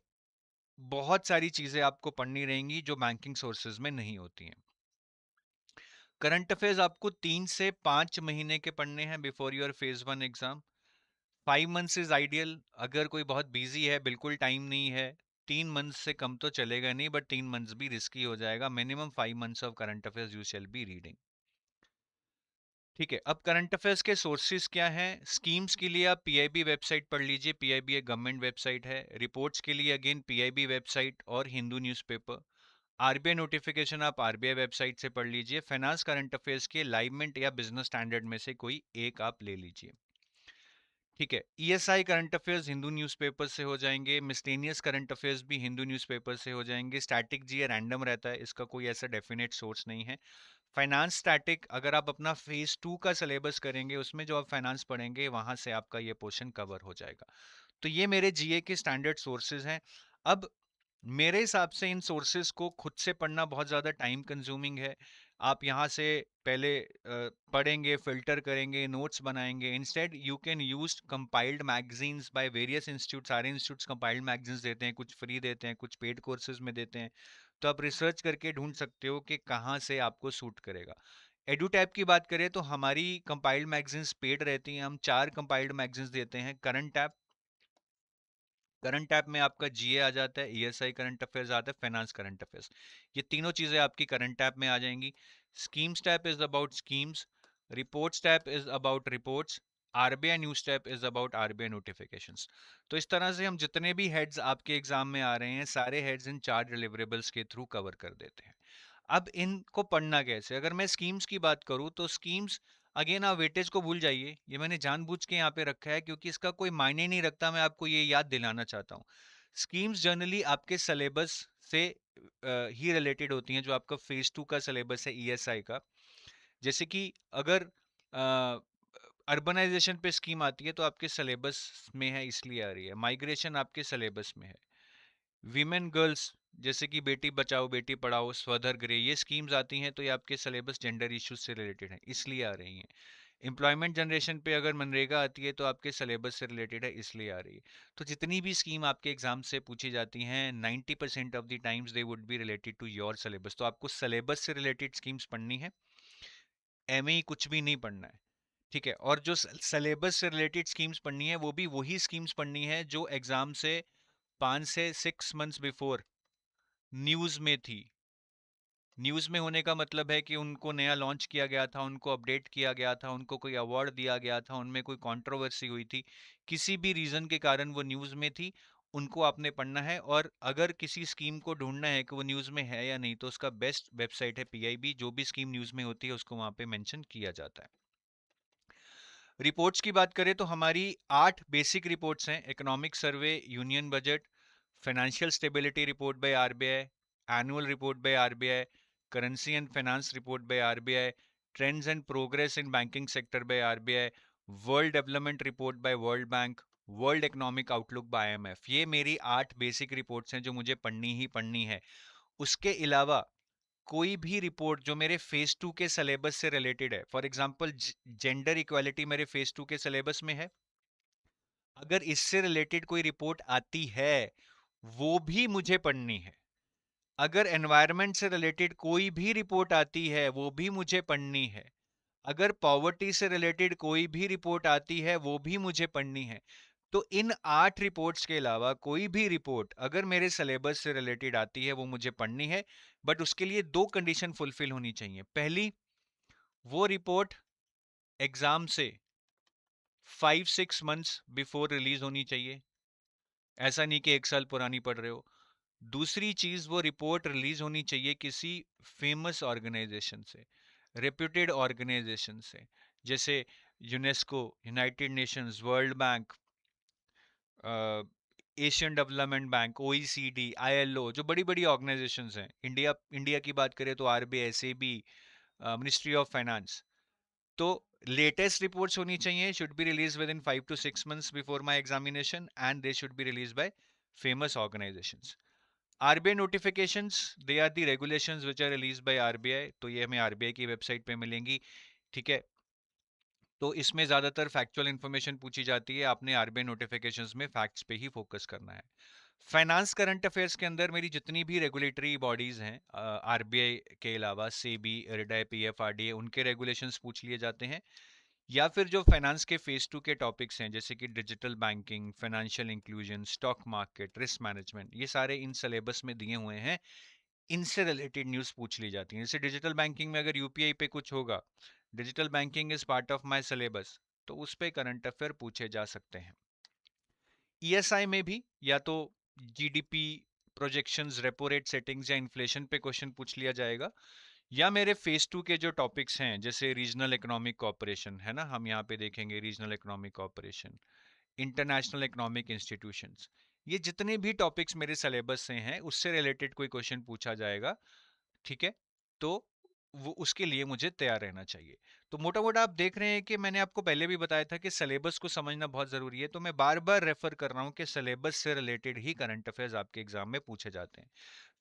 बहुत सारी चीजें आपको पढ़नी रहेंगी जो बैंकिंग सोर्सेज में नहीं होती हैं. करंट अफेयर्स आपको 3 से 5 महीने के पढ़ने हैं before your phase 1 exam. 5 months is ideal. अगर कोई बहुत बिजी है, बिल्कुल टाइम नहीं है, 3 मंथ्स से कम तो चलेगा नहीं, बट 3 मंथ्स भी रिस्की हो जाएगा. Minimum 5 months of current affairs you shall be reading. ठीक है, अब करंट अफेयर्स के सोर्सेज क्या हैं? स्कीम्स के लिए आप पीआईबी वेबसाइट पढ़ लीजिए, पीआईबी एक गवर्नमेंट वेबसाइट है। रिपोर्ट्स के लिए अगेन पीआईबी वेबसाइट और हिंदू न्यूज़पेपर। आरबीआई नोटिफिकेशन आप आरबीआई वेबसाइट से पढ़ लीजिए। फाइनेंस करंट अफेयर्स के लाइव मिंट या बिजनेस स्टैंडर्ड में से कोई एक आप ले लीजिए। ठीक है, ESI current affairs Hindu newspaper से हो जाएंगे, मिसलेनियस करंट अफेयर्स भी हिंदू न्यूज़पेपर से हो जाएंगे। स्टैटिक जी रैंडम रहता है, इसका कोई ऐसा डेफिनेट सोर्स नहीं है। फाइनेंस स्टैटिक अगर आप अपना फेज 2 का सिलेबस करेंगे, उसमें जो आप फाइनेंस पढ़ेंगे वहां से आपका ये पोर्शन कवर हो जाएगा। तो ये मेरे जीए के स्टैंडर्ड सोर्सेज हैं। अब मेरे हिसाब से इन सोर्सेज को खुद से पढ़ना बहुत ज़्यादा टाइम कंज्यूमिंग है। आप यहाँ से पहले पढ़ेंगे, फिल्टर करेंगे, नोट्स बनाएंगे। Instead you can use compiled magazines by various institute. सारे इंस्टीट्यूट्स कंपाइल्ड मैगजीन्स देते हैं, कुछ फ्री देते हैं, कुछ पेड कोर्सेज में देते हैं। तो आप रिसर्च करके ढूंढ सकते हो कि कहाँ से आपको सूट करेगा। एडू टैब की बात करें तो हमारी कंपाइल्ड मैगजीन्स पेड रहती हैं। हम 4 कंपाइल्ड मैगजीन्स देते हैं। करंट टैब, करंट ऐप में आपका जीए आ जाता है, ईएसआई करंट अफेयर्स आता है, फाइनेंस करंट अफेयर्स। ये तीनों चीजें आपकी करंट ऐप में आ जाएंगी। Schemes tab is about schemes, reports tab is about reports, RBI news tab is about RBI notifications. तो इस तरह से हम जितने भी हेड्स आपके एग्जाम में आ रहे हैं, सारे हेड्स इन 4 डिलीवरेबल्स के थ्रू कवर कर देते हैं। अब इनको पढ़ना कैसे? अगर मैं स्कीम्स की बात करूं तो स्कीम्स, अगेन आप वेटेज को भूल जाइए, ये मैंने जानबूझ के यहाँ पे रखा है क्योंकि इसका कोई मायने नहीं रखता। मैं आपको ये याद दिलाना चाहता हूँ। स्कीम्स जनरली आपके सिलेबस से ही रिलेटेड होती हैं, जो आपका फेज 2 का सिलेबस है ईएसआई का। जैसे कि अगर अर्बनाइजेशन पे स्कीम आती है तो आपके सिलेबस में है, इसलिए आ रही है। माइग्रेशन आपके सिलेबस में है। विमेन गर्ल्स, जैसे कि बेटी बचाओ बेटी पढ़ाओ, स्वधर गृह, ये स्कीम्स आती हैं तो ये आपके सिलेबस जेंडर इश्यूज से रिलेटेड है, इसलिए आ रही हैं। एम्प्लॉयमेंट जनरेशन पे अगर मनरेगा आती है तो आपके सिलेबस से रिलेटेड है, इसलिए आ रही है। तो जितनी भी स्कीम आपके एग्जाम से पूछी जाती हैं, 90% of the times they would be related to your syllabus. तो आपको सिलेबस से रिलेटेड स्कीम्स पढ़नी है, एमए कुछ भी नहीं पढ़ना है। ठीक है, और जो सिलेबस से रिलेटेड स्कीम्स पढ़नी है, वो भी वही स्कीम्स पढ़नी है जो एग्जाम से 5 से 6 मंथ्स बिफोर न्यूज में थी। न्यूज में होने का मतलब है कि उनको नया लॉन्च किया गया था, उनको अपडेट किया गया था, उनको कोई अवार्ड दिया गया था, उनमें कोई कंट्रोवर्सी हुई थी, किसी भी रीजन के कारण वो न्यूज में थी, उनको आपने पढ़ना है। और अगर किसी स्कीम को ढूंढना है कि वो न्यूज में है या नहीं, तो उसका बेस्ट वेबसाइट है पीआईबी। जो भी स्कीम न्यूज में होती है उसको वहां पे मेंशन किया जाता है। रिपोर्ट्स की बात करें तो हमारी 8 बेसिक रिपोर्ट्स हैं। Economic survey, union budget, financial stability report by RBI, annual report by RBI, currency and finance report by RBI, trends and progress in banking sector by RBI, world development report by world bank, world economic outlook by IMF. ये मेरी 8 बेसिक रिपोर्ट्स हैं जो मुझे पढ़नी ही पढ़नी है। उसके अलावा कोई भी रिपोर्ट जो मेरे फेज 2 के सिलेबस से रिलेटेड है, फॉर एग्जांपल जेंडर इक्वालिटी मेरे फेज 2 के सिलेबस में है, अगर इससे रिलेटेड कोई रिपोर्ट आती है वो भी मुझे पढ़नी है। अगर एनवायरनमेंट से रिलेटेड कोई भी रिपोर्ट आती है वो भी मुझे पढ़नी है। अगर पॉवर्टी से रिलेटेड कोई भी रिपोर्ट आती है वो भी मुझे पढ़नी है। तो इन 8 रिपोर्ट्स के अलावा कोई भी रिपोर्ट अगर मेरे सिलेबस से रिलेटेड आती है वो मुझे पढ़नी है। बट उसके लिए 2 कंडीशन फुलफिल होनी चाहिए। पहली, वो रिपोर्ट एग्जाम से 5-6 मंथ्स बिफोर रिलीज होनी चाहिए, ऐसा नहीं कि 1 साल पुरानी पढ़ रहे हो। दूसरी चीज, वो रिपोर्ट रिलीज होनी चाहिए किसी फेमस ऑर्गेनाइजेशन से, रेप्यूटेड ऑर्गेनाइजेशन से, जैसे UNESCO, United Nations, world bank, Asian development bank, OECD, ILO, जो बड़ी बड़ी ऑर्गेनाइजेशंस हैं। इंडिया इंडिया की बात करें तो RBI, SEBI, ministry of finance. तो लेटेस्ट रिपोर्ट्स होनी चाहिए, should be release within 5 to 6 months before my examination, and they should be release by famous organisations. RBI notifications, they are the regulations which are release by RBI. तो ये हमें आरबीआई की वेबसाइट पे मिलेंगी। ठीक है, तो इसमें ज्यादातर फैक्चुअल इंफॉर्मेशन पूछी जाती है, आपने आरबीआई नोटिफिकेशंस में फैक्ट्स पे ही फोकस करना है। फाइनेंस करंट अफेयर्स के अंदर मेरी जितनी भी रेगुलेटरी बॉडीज हैं, आरबीआई के अलावा सेबी, इरडा, पीएफआरडीए, उनके रेगुलेशंस पूछ लिए जाते हैं। या फिर जो फाइनेंस के फेज 2 के टॉपिक्स हैं, जैसे कि digital banking, financial inclusion, stock market, risk management, ये सारे इन सिलेबस में दिए हुए हैं। इनसे रिलेटेड न्यूज पूछ ली जाती है। जैसे डिजिटल बैंकिंग में अगर यूपीआई पे कुछ होगा, digital banking is part of my syllabus, तो उस पे करंट अफेयर पूछे जा सकते हैं। ईएसआई में भी या तो GDP projections, repo rate settings या इन्फ्लेशन पे क्वेश्चन पूछ लिया जाएगा, या मेरे फेज 2 के जो टॉपिक्स हैं जैसे रीजनल इकोनॉमिक कोऑपरेशन है ना, हम यहाँ पे देखेंगे regional economic cooperation, international economic institutions, ये जितने भी टॉपिक्स मेरे सिलेबस से हैं उससे रिलेटेड कोई क्वेश्चन पूछा जाएगा, ठीक है। तो वो उसके लिए मुझे तैयार रहना चाहिए। तो मोटा मोटा आप देख रहे हैं कि मैंने आपको पहले भी बताया था कि सिलेबस को समझना बहुत जरूरी है, तो मैं बार बार रेफर कर रहा हूं कि सिलेबस से रिलेटेड ही करंट अफेयर्स आपके एग्जाम में पूछे जाते हैं।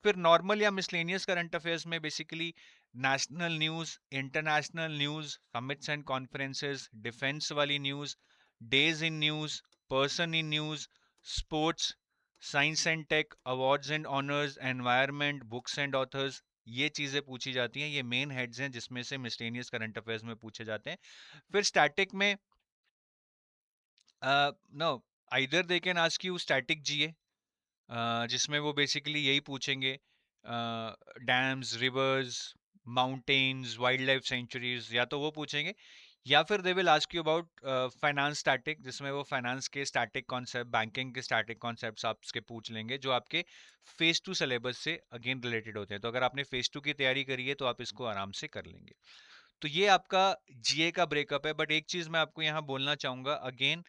फिर नॉर्मल या मिसलेनियस करंट अफेयर्स में basically national news, international news, summits and conferences, defence वाली news, days in news, person in news, sports, science and tech, awards and honours, environment, books and authors, ये चीजें पूछी जाती हैं। ये मेन हेड्स हैं जिसमें से मिसलेनियस करंट अफेयर्स में पूछे जाते हैं। फिर स्टैटिक में no, either they can ask you static GA, जिसमें वो बेसिकली यही पूछेंगे dams, rivers, mountains, wildlife sanctuaries, या तो वो पूछेंगे, या फिर they will ask you about finance static, जिसमें वो फाइनेंस के स्टैटिक कॉन्सेप्ट, बैंकिंग के स्टैटिक कॉन्सेप्ट्स आपके पूछ लेंगे जो आपके फेज 2 सिलेबस से अगेन रिलेटेड होते हैं। तो अगर आपने फेज 2 की तैयारी करी है तो आप इसको आराम से कर लेंगे। तो ये आपका जीए का ब्रेकअप है। बट एक चीज मैं आपको यहाँ बोलना चाहूंगा अगेन,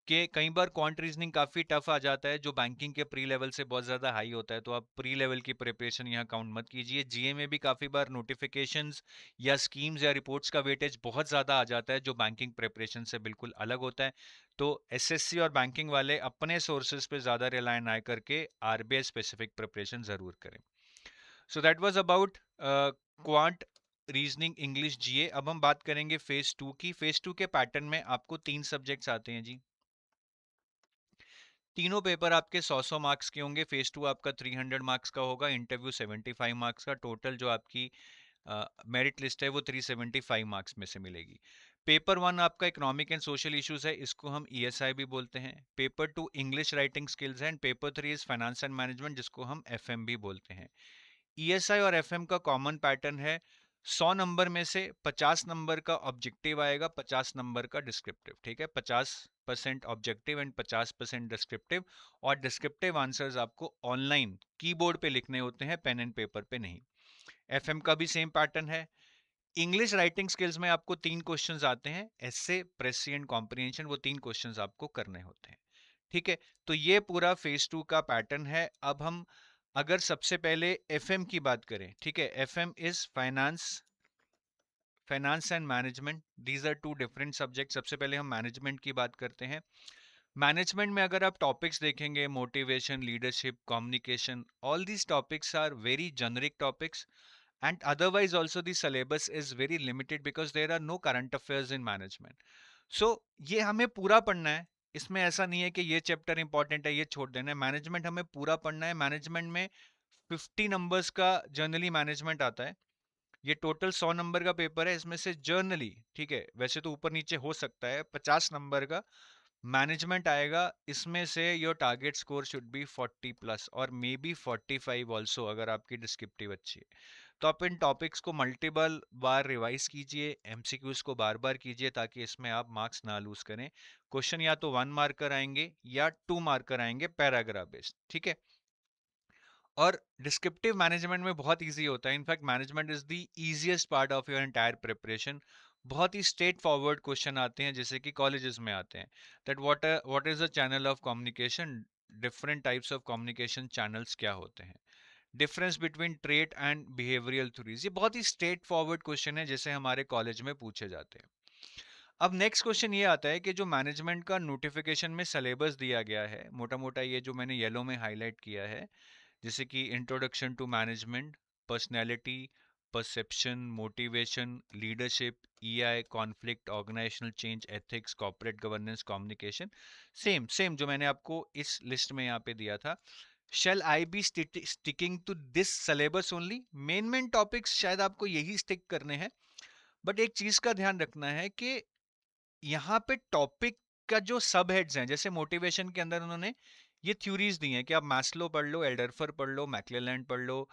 कि कई बार क्वांट रीजनिंग काफी टफ आ जाता है जो बैंकिंग के प्री लेवल से बहुत ज्यादा हाई होता है, तो आप प्री लेवल की प्रिपरेशन यहाँ काउंट मत कीजिए। जीए में भी काफी बार नोटिफिकेशंस या स्कीम्स या रिपोर्ट्स का वेटेज बहुत ज्यादा आ जाता है जो बैंकिंग प्रिपरेशन से बिल्कुल अलग होता है। तो एसएससी और बैंकिंग वाले अपने सोर्सेज पे ज्यादा रिलाय ना करके आरबीआई स्पेसिफिक प्रिपरेशन जरूर करें। So that was about quant reasoning English GA. अब हम बात करेंगे फेज 2 की। फेज 2 के पैटर्न में आपको 3 सब्जेक्ट्स आते हैं जी। तीनों पेपर आपके 100 मार्क्स के होंगे। फेज 2 आपका 300 मार्क्स का होगा, इंटरव्यू 75 मार्क्स का। टोटल जो आपकी मेरिट लिस्ट है वो 375 मार्क्स में से मिलेगी। पेपर 1 आपका इकोनॉमिक एंड सोशल इश्यूज है, इसको हम ईएसआई भी बोलते हैं। पेपर 2 इंग्लिश राइटिंग स्किल्स है, and paper 3 is finance and management, जिसको हम एफएम भी बोलते हैं। ईएसआई और एफएम का कॉमन पैटर्न है, 100 नंबर में से 50 नंबर का ऑब्जेक्टिव आएगा, 50 नंबर का डिस्क्रिप्टिव, ठीक है। 50% ऑब्जेक्टिव एंड 50% डिस्क्रिप्टिव, और डिस्क्रिप्टिव आंसर्स आपको ऑनलाइन कीबोर्ड पे लिखने होते हैं, पेन एंड पेपर पे नहीं। एफएम का भी सेम पैटर्न है। इंग्लिश राइटिंग स्किल्स में आपको 3 क्वेश्चंस आते हैं, एसे, प्रेसी एंड कॉम्प्रिहेंशन, वो 3 क्वेश्चंस आपको करने होते हैं, ठीक है। तो ये पूरा फेज 2 का पैटर्न है। अब हम अगर सबसे पहले एफएम की बात करें, ठीक है, FM is finance and management, these are two different subject. सबसे पहले हम मैनेजमेंट की बात करते हैं। मैनेजमेंट में अगर आप टॉपिक्स देखेंगे, motivation, leadership, communication, all these topics are very generic topics, and otherwise also the syllabus is very limited because there are no current affairs in management. So ये हमें पूरा पढ़ना है, इसमें ऐसा नहीं है कि ये चैप्टर इंपॉर्टेंट है ये छोड़ देना है। मैनेजमेंट हमें पूरा पढ़ना है। मैनेजमेंट में 50 नंबर्स का जर्नली मैनेजमेंट आता है। ये टोटल 100 नंबर का पेपर है, इसमें से जर्नली, ठीक है, वैसे तो ऊपर नीचे हो सकता है, 50 नंबर का मैनेजमेंट आएगा। इसमें से your target score should be 40 plus और मे बी 45 ऑल्सो, अगर आपकी डिस्क्रिप्टिव अच्छी है। तो आप इन टॉपिक्स को मल्टीपल बार रिवाइज कीजिए, एमसीक्यूज को बार बार कीजिए, ताकि इसमें आप मार्क्स ना लूज करें। क्वेश्चन या तो 1 मार्कर आएंगे या 2 मार्कर आएंगे पैराग्राफ बेस्ड, ठीक है। और डिस्क्रिप्टिव मैनेजमेंट में बहुत इजी होता है। In fact management is the easiest part of your entire preparation. बहुत ही स्ट्रेट फॉरवर्ड क्वेश्चन आते हैं, जैसे कि कॉलेजेस में आते हैं, that what is the channel of communication, different types of communication channels क्या होते हैं, difference between trait and behavioural theories. ये बहुत ही स्ट्रेट फॉरवर्ड क्वेश्चन है, जैसे हमारे कॉलेज में पूछे जाते हैं। अब नेक्स्ट क्वेश्चन ये आता है कि जो मैनेजमेंट का नोटिफिकेशन में सिलेबस दिया गया है, मोटा मोटा ये जो मैंने येलो में हाईलाइट किया है, जैसे कि introduction to management, personality, perception, motivation, leadership, EI, conflict, organisational change, ethics, corporate governance, communication, same same जो मैंने आपको इस लिस्ट में यहाँ पे दिया था। Shall I be sticking to this syllabus only? Main topics शायद आपको यही स्टिक करने हैं, बट एक चीज का ध्यान रखना है कि यहाँ पे टॉपिक का जो सब हेड्स हैं, जैसे मोटिवेशन के अंदर उन्होंने ये थ्योरीज दी हैं कि आप मैस्लो पढ़ लो, एल्डरफर पढ़ लो, मैक्लेलैंड पढ़ लो,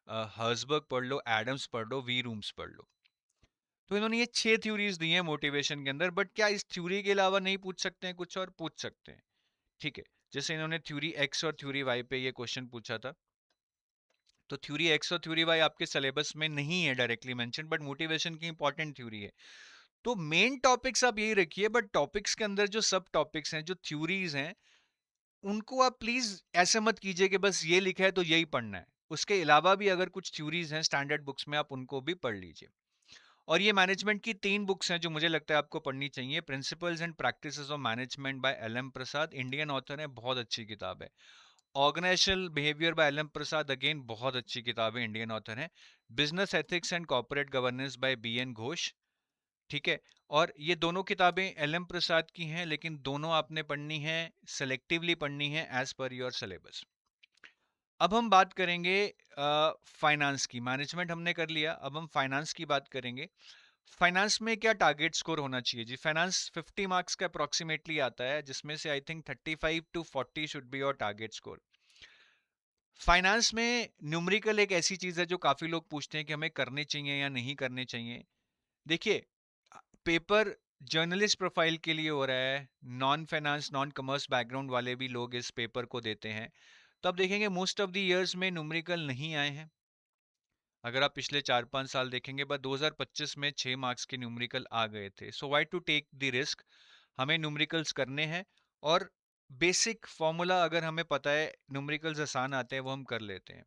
हर्सबर्ग पढ़ लो, एडम्स पढ़ लो, वी रूम्स पढ़ लो। तो इन्होंने ये 6 थ्योरीज दी हैं मोटिवेशन के अंदर, बट क्या इस थ्योरी के अलावा नहीं पूछ सकते हैं कुछ और? पूछ सकते हैं, ठीक है। जैसे इन्होंने थ्योरी एक्स और थ्योरी वाई पे ये क्वेश्चन पूछा था, तो थ्योरी एक्स और थ्योरी वाई आपके सिलेबस में नहीं है डायरेक्टली मेंशन, बट मोटिवेशन की इंपॉर्टेंट थ्योरी है। तो मेन टॉपिक्स आप यही रखिए, बट टॉपिक्स के अंदर जो सब टॉपिक्स हैं, जो थ्योरीज हैं, उनको आप प्लीज ऐसे मत कीजिए कि बस ये लिखा है तो यही पढ़ना है। उसके अलावा भी अगर कुछ थ्योरीज हैं स्टैंडर्ड बुक्स में, आप उनको भी पढ़ लीजिए। और ये मैनेजमेंट की 3 बुक्स हैं जो मुझे लगता है आपको पढ़नी चाहिए। Principles and practices of management by L M Prasad, Indian author है, बहुत अच्छी किताब है। Organisational behaviour by L M Prasad, again बहुत अच्छी किताब है, इंडियन ऑथर है। Business ethics and corporate governance by B N Ghosh, ठीक है। और ये दोनों किताबें एल एम प्रसाद की हैं, लेकिन दोनों आपने पढ़नी है, सेलेक्टिवली पढ़नी है, एज पर योर सिलेबस। अब हम बात करेंगे फाइनेंस की। मैनेजमेंट हमने कर लिया, अब हम फाइनेंस की बात करेंगे। फाइनेंस में क्या टारगेट स्कोर होना चाहिए जी? फाइनेंस 50 मार्क्स का अप्रोक्सीमेटली आता है, जिसमें से I think 35 to 40 should be your target score. Finance में न्यूमेरिकल एक ऐसी चीज है जो काफी लोग पूछते हैं कि हमें करने चाहिए या नहीं करने चाहिए। देखिए, पेपर जर्नलिस्ट प्रोफाइल के लिए हो रहा है, non finance non commerce background वाले भी लोग इस पेपर को देते हैं। तो आप देखेंगे मोस्ट ऑफ द इयर्स में न्यूमेरिकल नहीं आए हैं। अगर आप पिछले 4-5 साल देखेंगे, बस 2025 में 6 मार्क्स के न्यूमेरिकल आ गए थे। So why to take the risk? हमें न्यूमेरिकल्स करने हैं, और बेसिक फॉर्मूला अगर हमें पता है, न्यूमेरिकल्स आसान आते हैं, वो हम कर लेते हैं।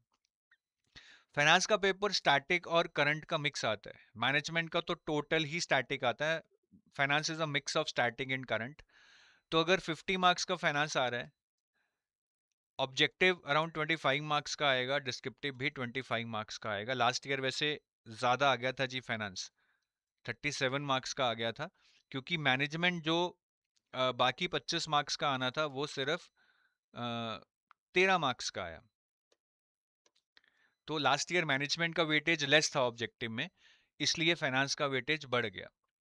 फाइनेंस का पेपर स्टैटिक और करंट का मिक्स आता है। मैनेजमेंट का तो टोटल ही स्टैटिक आता है। Finance is a mix of static and current. तो अगर 50 मार्क्स का फाइनेंस आ रहा है, ऑब्जेक्टिव अराउंड 25 मार्क्स का आएगा, डिस्क्रिप्टिव भी 25 मार्क्स का आएगा। लास्ट ईयर वैसे ज्यादा आ गया था जी फाइनेंस, 37 मार्क्स का आ गया था, क्योंकि मैनेजमेंट जो बाकी 25 मार्क्स का आना था, वो सिर्फ 13 मार्क्स का आया। तो लास्ट ईयर मैनेजमेंट का वेटेज लेस था ऑब्जेक्टिव में, इसलिए फाइनेंस का वेटेज बढ़ गया।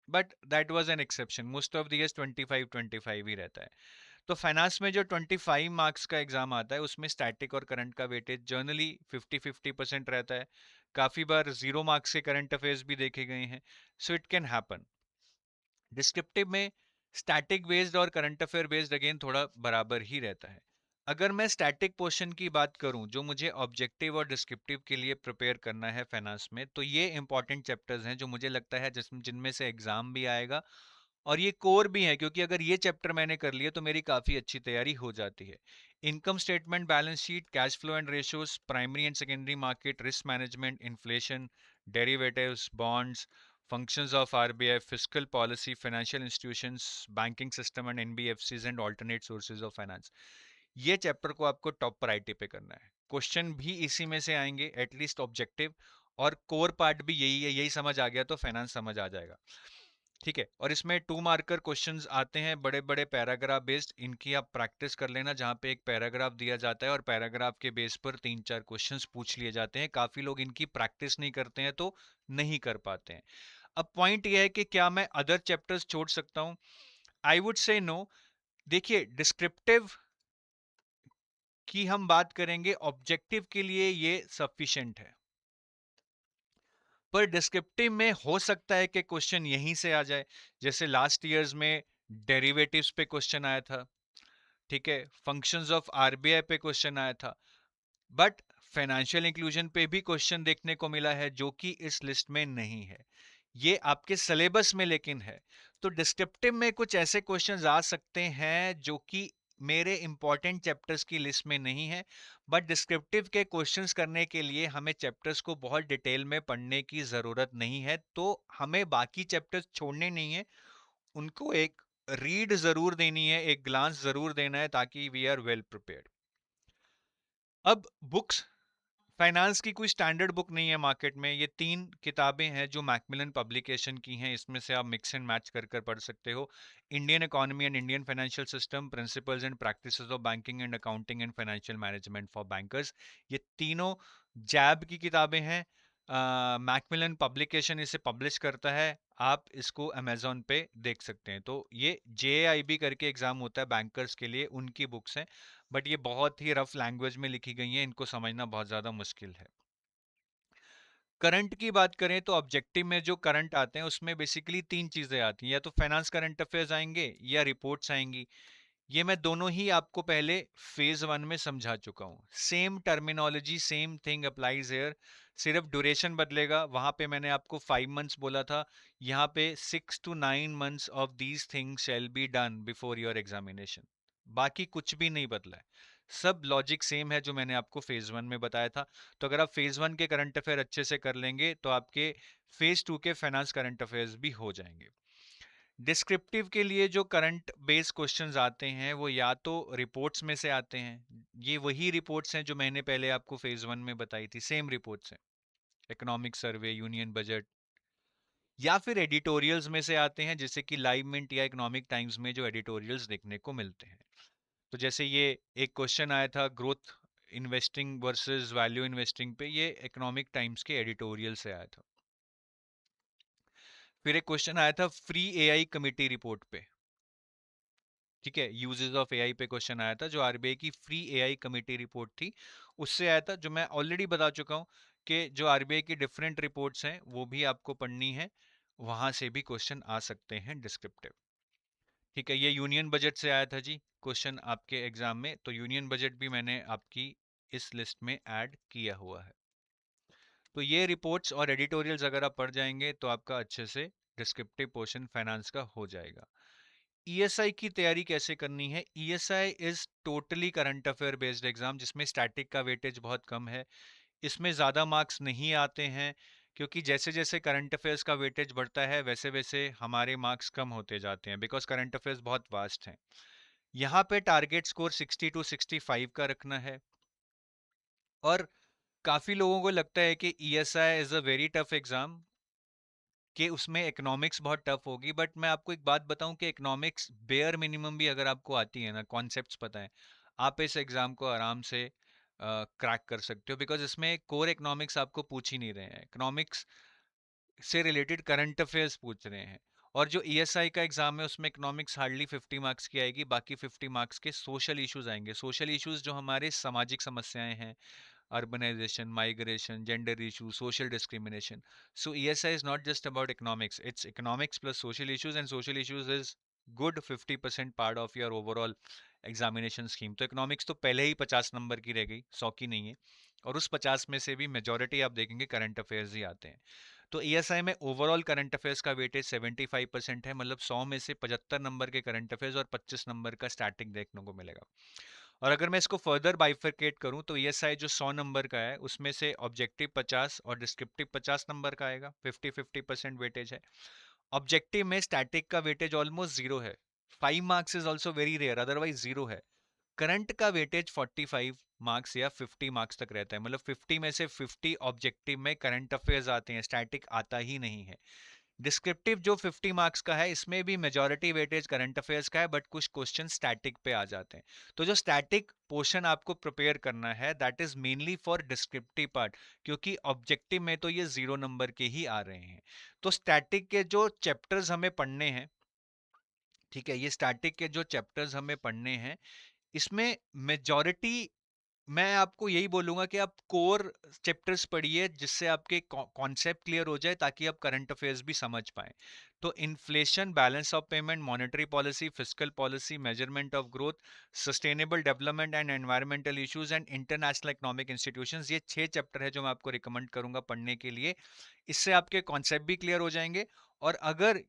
But that was an exception, most of the years 25-25 ही रहता है। तो फाइनेंस में जो 25 मार्क्स का एग्जाम आता है, उसमें स्टैटिक और करंट का वेटेज जर्नली 50-50% रहता है। काफी बार 0 मार्क्स के करंट अफेयर्स भी देखे गए हैं। So it can happen. Descriptive में स्टैटिक बेस्ड और करंट अफेयर बेस्ड अगेन थोड़ा बराबर ही रहता है। अगर मैं स्टैटिक पोर्शन की बात करूं, जो मुझे ऑब्जेक्टिव और डिस्क्रिप्टिव के लिए प्रिपेयर करना है फाइनेंस में, तो ये इंपॉर्टेंट चैप्टर्स हैं जो मुझे लगता है जिनमें से एग्जाम भी आएगा, और ये कोर भी है, क्योंकि अगर ये चैप्टर मैंने कर लिया तो मेरी काफी अच्छी तैयारी हो जाती है। Income statement, balance sheet, cash flow and ratios, primary and secondary market, risk management, inflation, derivatives, bonds, functions of RBI, fiscal policy, financial institutions, banking system and NBFCs and alternate sources of finance, ये चैप्टर को आपको टॉप प्रायोरिटी पे करना है। क्वेश्चन भी इसी में से आएंगे, एटलीस्ट ऑब्जेक्टिव, और कोर पार्ट भी यही है। यही समझ आ गया तो फाइनेंस समझ आ जाएगा, ठीक है। और इसमें 2 मार्कर क्वेश्चंस आते हैं, बड़े बड़े पैराग्राफ बेस्ड। इनकी आप प्रैक्टिस कर लेना, जहाँ पे एक पैराग्राफ दिया जाता है और पैराग्राफ के बेस पर 3-4 क्वेश्चंस पूछ लिए जाते हैं। काफी लोग इनकी प्रैक्टिस नहीं करते हैं, तो नहीं कर पाते हैं। अब पॉइंट यह है कि क्या मैं अदर चैप्टर्स छोड़ सकता हूं? I would say no. देखिए, डिस्क्रिप्टिव की हम बात करेंगे, ऑब्जेक्टिव के लिए ये सफिशिएंट है, पर डिस्क्रिप्टिव में हो सकता है कि क्वेश्चन यहीं से आ जाए। जैसे लास्ट ईयर्स में डेरिवेटिव्स पे क्वेश्चन आया था, ठीक है, फंक्शंस ऑफ आरबीआई पे क्वेश्चन आया था, बट फाइनेंशियल इंक्लूजन पे भी क्वेश्चन देखने को मिला है, जो कि इस लिस्ट में नहीं है। ये आपके सिलेबस में लेकिन है। तो डिस्क्रिप्टिव में कुछ ऐसे क्वेश्चंस आ सकते हैं जो कि मेरे इंपॉर्टेंट चैप्टर्स की लिस्ट में नहीं है, बट डिस्क्रिप्टिव के क्वेश्चंस करने के लिए हमें चैप्टर्स को बहुत डिटेल में पढ़ने की जरूरत नहीं है। तो हमें बाकी चैप्टर्स छोड़ने नहीं है, उनको एक रीड जरूर देनी है, एक ग्लांस जरूर देना है, ताकि वी आर वेल प्रिपेयर्ड। अब बुक्स, फाइनेंस की कोई स्टैंडर्ड बुक नहीं है मार्केट में। ये 3 किताबें हैं जो मैकमिलन पब्लिकेशन की हैं, इसमें से आप मिक्स एंड मैच कर कर पढ़ सकते हो। Indian economy and Indian financial system, principles and practices of banking and accounting and financial management for bankers, ये तीनों जैब की किताबें हैं। मैकमिलन पब्लिकेशन इसे पब्लिश करता है, आप इसको अमेजोन पे देख सकते हैं। तो ये JAIB करके एग्जाम होता है बैंकर्स के लिए, उनकी बुक्स हैं, बट ये बहुत ही रफ लैंग्वेज में लिखी गई हैं, इनको समझना बहुत ज़्यादा मुश्किल है। करंट की बात करें तो ऑब्जेक्टिव में जो करंट आते हैं उसमें बेसिकली तीन चीजें आती हैं, या तो फाइनेंस करंट अफेयर्स आएंगे या रिपोर्ट्स आएंगी। ये मैं दोनों ही आपको पहले फेज वन में समझा चुका हूं। Same terminology, same thing applies here, सिर्फ ड्यूरेशन बदलेगा। वहां पे मैंने आपको 5 मंथ्स बोला था, यहाँ पे 6 to 9 months of these things shall be done before your examination. बाकी कुछ भी नहीं बदला है, सब लॉजिक सेम है जो मैंने आपको फेज वन में बताया था। तो अगर आप फेज वन के करंट अफेयर अच्छे से कर लेंगे तो आपके फेज टू के फाइनेंस करंट अफेयर्स भी हो जाएंगे। डिस्क्रिप्टिव के लिए जो करंट बेस्ड क्वेश्चंस आते हैं वो या तो रिपोर्ट्स में से आते हैं, ये वही रिपोर्ट्स हैं जो मैंने पहले आपको फेज वन में बताई थी, सेम रिपोर्ट्स हैं, इकोनॉमिक सर्वे, यूनियन बजट, या फिर एडिटोरियल्स में से आते हैं, जैसे कि लाइव मिंट या इकोनॉमिक टाइम्स में जो एडिटोरियल्स देखने को मिलते हैं। तो जैसे ये एक क्वेश्चन आया था growth investing versus value investing पे, ये इकोनॉमिक टाइम्स के एडिटोरियल से आया था। फिर एक क्वेश्चन आया था फ्री एआई कमेटी रिपोर्ट पे, ठीक है, यूजेस ऑफ एआई पे क्वेश्चन आया था, जो आरबीआई की फ्री एआई कमेटी रिपोर्ट थी उससे आया था, जो मैं ऑलरेडी बता चुका हूं कि जो आरबीआई की डिफरेंट रिपोर्ट्स हैं वो भी आपको पढ़नी है, वहां से भी क्वेश्चन आ सकते हैं डिस्क्रिप्टिव। ठीक है, ये यूनियन बजट से आया था जी क्वेश्चन आपके एग्जाम में, तो यूनियन बजट भी मैंने आपकी इस लिस्ट में ऐड किया हुआ है। तो ये रिपोर्ट्स और एडिटोरियल्स अगर आप पढ़ जाएंगे तो आपका अच्छे से डिस्क्रिप्टिव पोर्शन फाइनेंस का हो जाएगा। ईएसआई की तैयारी कैसे करनी है? ESI is totally current affair based exam, जिसमें स्टैटिक का वेटेज बहुत कम है, इसमें ज़्यादा मार्क्स नहीं आते हैं, क्योंकि जैसे जैसे करंट अफेयर्स का वेटेज बढ़ता है वैसे वैसे हमारे मार्क्स कम होते जाते हैं, बिकॉज करंट अफेयर्स बहुत वास्ट हैं। यहाँ पे टारगेट स्कोर 60 to 65 का रखना है। और काफ़ी लोगों को लगता है कि ESI is a very tough exam, कि उसमें इकोनॉमिक्स बहुत टफ होगी, बट मैं आपको एक बात बताऊं कि इकोनॉमिक्स बेयर मिनिमम भी अगर आपको आती है ना, कॉन्सेप्ट्स पता है, आप इस एग्जाम को आराम से क्रैक कर सकते हो, बिकॉज इसमें कोर इकोनॉमिक्स आपको पूछ ही नहीं रहे हैं, इकोनॉमिक्स से रिलेटेड करंट अफेयर्स पूछ रहे हैं। और जो ईएसआई का एग्जाम है उसमें इकोनॉमिक्स हार्डली 50 मार्क्स की आएगी, बाकी 50 मार्क्स के सोशल इश्यूज आएंगे, सोशल इश्यूज जो हमारे सामाजिक समस्याएं हैं, urbanization, migration, gender issues, social discrimination. So ESI is not just about economics. It's economics plus social issues, and social issues is good 50% part of your overall examination scheme. तो इकोनॉमिक्स तो पहले ही 50 नंबर की रह गई, 100 की नहीं है, और उस 50 में से भी मेजोरिटी आप देखेंगे करंट अफेयर्स ही आते हैं। तो ईएसआई में ओवरऑल करंट अफेयर्स का वेटेज 75% है, मतलब 100 में से 75 नंबर के करंट अफेयर्स और 25 नंबर का स्टैटिक देखने को मिलेगा। और अगर मैं इसको फर्दर बाइफरकेट करूं तो ईएसआई जो 100 नंबर का है उसमें से ऑब्जेक्टिव 50 और डिस्क्रिप्टिव 50 नंबर का आएगा, 50-50% वेटेज है। ऑब्जेक्टिव में स्टैटिक का वेटेज ऑलमोस्ट जीरो है, 5 marks is also very rare, otherwise zero है। करंट का वेटेज 45 मार्क्स या 50 मार्क्स तक रहता है, मतलब 50 में से 50 ऑब्जेक्टिव में करंट अफेयर्स आते हैं, स्टैटिक आता ही नहीं है। डिस्क्रिप्टिव जो 50 मार्क्स का है इसमें भी मेजॉरिटी वेटेज करंट अफेयर्स का है, बट कुछ क्वेश्चन स्टैटिक पे आ जाते हैं। तो जो स्टैटिक पोर्शन आपको प्रिपेयर करना है that is mainly for descriptive part, क्योंकि ऑब्जेक्टिव में तो ये 0 नंबर के ही आ रहे हैं। तो स्टैटिक के जो चैप्टर्स हमें पढ़ने हैं, ठीक है, ये स्टैटिक के जो चैप्टर्स हमें पढ़ने हैं, इसमें मेजॉरिटी मैं आपको यही बोलूंगा कि आप कोर चैप्टर्स पढ़िए, जिससे आपके कॉन्सेप्ट क्लियर हो जाए, ताकि आप करंट अफेयर्स भी समझ पाए। तो inflation, balance of payment, monetary policy, fiscal policy, measurement of growth, sustainable development and environmental issues and international economic institutions, ये 6 चैप्टर है जो मैं आपको रिकमेंड करूंगा पढ़ने के लिए। इससे आपके कॉन्सेप्ट भी क्लियर हो जाएंगे। और अगर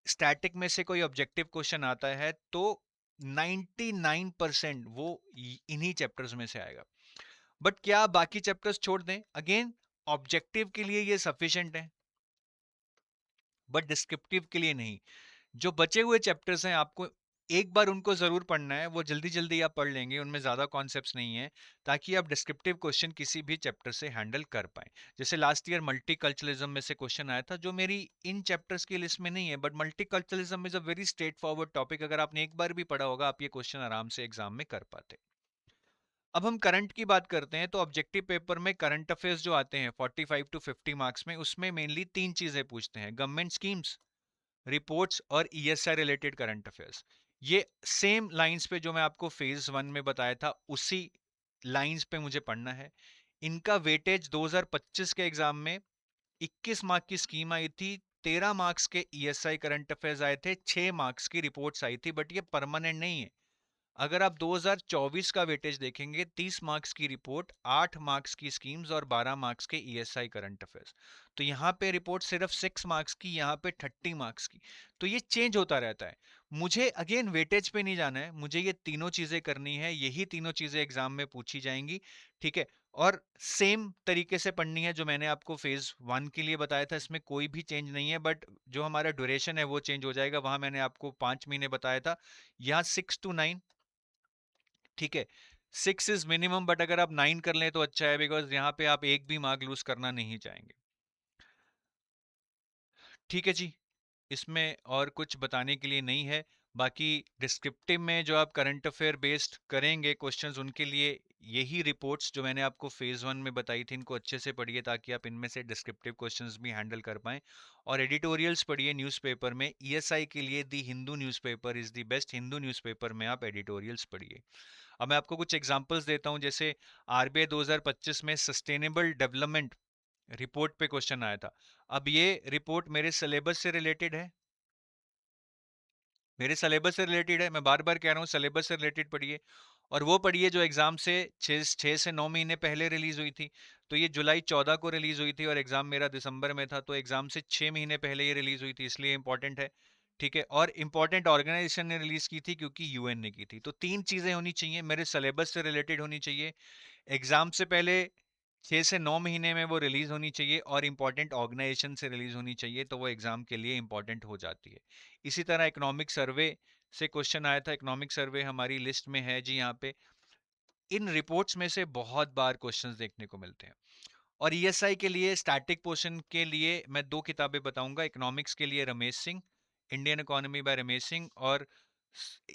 स्टैटिक में से कोई ऑब्जेक्टिव क्वेश्चन आता है तो 99% वो इन्हीं चैप्टर्स में से आएगा। बट क्या आप बाकी चैप्टर्स छोड़ दें? अगेन, ऑब्जेक्टिव के लिए ये सफिशिएंट है, बट डिस्क्रिप्टिव के लिए नहीं। जो बचे हुए चैप्टर्स हैं आपको एक बार उनको जरूर पढ़ना है, वो जल्दी जल्दी आप पढ़ लेंगे, उनमें ज्यादा कॉन्सेप्ट्स नहीं है, ताकि आप डिस्क्रिप्टिव क्वेश्चन किसी भी चैप्टर से हैंडल कर पाए। जैसे लास्ट ईयर मल्टीकल्चरलिज्म में से क्वेश्चन आया था, जो मेरी इन चैप्टर्स की लिस्ट में नहीं है, but multiculturalism is a very straight forward topic, अगर आपने एक बार भी पढ़ा होगा आप ये क्वेश्चन आराम से एग्जाम में कर पाते। अब हम करंट की बात करते हैं, तो ऑब्जेक्टिव पेपर में करंट अफेयर्स जो आते हैं 45 to 50 मार्क्स में, उसमें मेनली तीन चीजें पूछते हैं: गवर्नमेंट स्कीम्स, रिपोर्ट्स और ईएसआई रिलेटेड करंट अफेयर्स। ये सेम लाइंस पे जो मैं आपको फेज वन में बताया था उसी लाइंस पे मुझे पढ़ना है। इनका वेटेज 2025 के एग्जाम में 21 मार्क की स्कीम आई थी, 13 मार्क्स के ईएसआई करंट अफेयर्स आए थे, 6 मार्क्स की रिपोर्ट्स आई थी, बट ये परमानेंट नहीं है। अगर आप 2024 का वेटेज देखेंगे, 30 मार्क्स की रिपोर्ट, 8 मार्क्स की स्कीम्स और 12 मार्क्स के ईएसआई करंट अफेयर्स। तो यहाँ पे रिपोर्ट सिर्फ 6 मार्क्स की, यहाँ पे 30 मार्क्स की। तो ये चेंज होता रहता है। मुझे अगेन वेटेज पे नहीं जाना है, मुझे ये तीनों चीजें करनी है, यही तीनों चीजें एग्जाम में पूछी जाएंगी, ठीक है। और सेम तरीके से पढ़नी है जो मैंने आपको फेज 1 के लिए बताया था, इसमें कोई भी चेंज नहीं है, बट जो हमारा ड्यूरेशन है वो चेंज हो जाएगा। वहां मैंने आपको 5 महीने बताया था, यहाँ 6 to 9, ठीक है। 6 इज मिनिमम, बट अगर आप 9 कर लें तो अच्छा है, बिकॉज यहाँ पे आप एक भी मार्क लूज करना नहीं चाहेंगे। ठीक है जी, इसमें और कुछ बताने के लिए नहीं है। बाकी डिस्क्रिप्टिव में जो आप करंट अफेयर बेस्ड करेंगे क्वेश्चंस, उनके लिए यही रिपोर्ट्स जो मैंने आपको फेज 1 में बताई थी, इनको अच्छे से पढ़िए ताकि आप इनमें से डिस्क्रिप्टिव क्वेश्चंस भी हैंडल कर पाएं। और एडिटोरियल्स पढ़िए न्यूज़पेपर में, ईएसआई के लिए the Hindu newspaper is the best, Hindu newspaper में आप एडिटोरियल्स पढ़िए। अब मैं आपको कुछ एग्जांपल्स देता हूं, जैसे आरबीआई 2025 में सस्टेनेबल डेवलपमेंट रिपोर्ट पे क्वेश्चन आया था। अब ये रिपोर्ट मेरे सिलेबस से रिलेटेड है, मेरे सिलेबस से रिलेटेड है, मैं बार बार कह रहा हूँ सिलेबस से रिलेटेड पढ़िए। और वो पढ़िए जो एग्जाम से 6 से 9 महीने पहले रिलीज हुई थी। तो ये जुलाई 14 को रिलीज हुई थी और एग्जाम मेरा दिसंबर में था, तो एग्जाम से 6 महीने पहले ये रिलीज हुई थी, इसलिए इंपॉर्टेंट है, ठीक है। और इंपॉर्टेंट ऑर्गेनाइजेशन ने रिलीज की थी क्योंकि यूएन ने की थी। तो तीन चीजें होनी चाहिए, मेरे सिलेबस से रिलेटेड होनी चाहिए, एग्जाम से पहले 6 से 9 महीने में वो रिलीज होनी चाहिए, और इंपॉर्टेंट ऑर्गेनाइजेशन से रिलीज होनी चाहिए, तो वो एग्जाम के लिए इंपॉर्टेंट हो जाती है। इसी तरह इकोनॉमिक सर्वे से क्वेश्चन आया था, इकोनॉमिक सर्वे हमारी लिस्ट में है जी यहाँ पे। इन रिपोर्ट्स में से बहुत बार क्वेश्चंस देखने को मिलते हैं। और ईएसआई के लिए स्टैटिक पोर्शन के लिए मैं दो किताबें बताऊंगा, इकोनॉमिक्स के लिए Ramesh Singh, Indian economy bye Ramesh Singh, और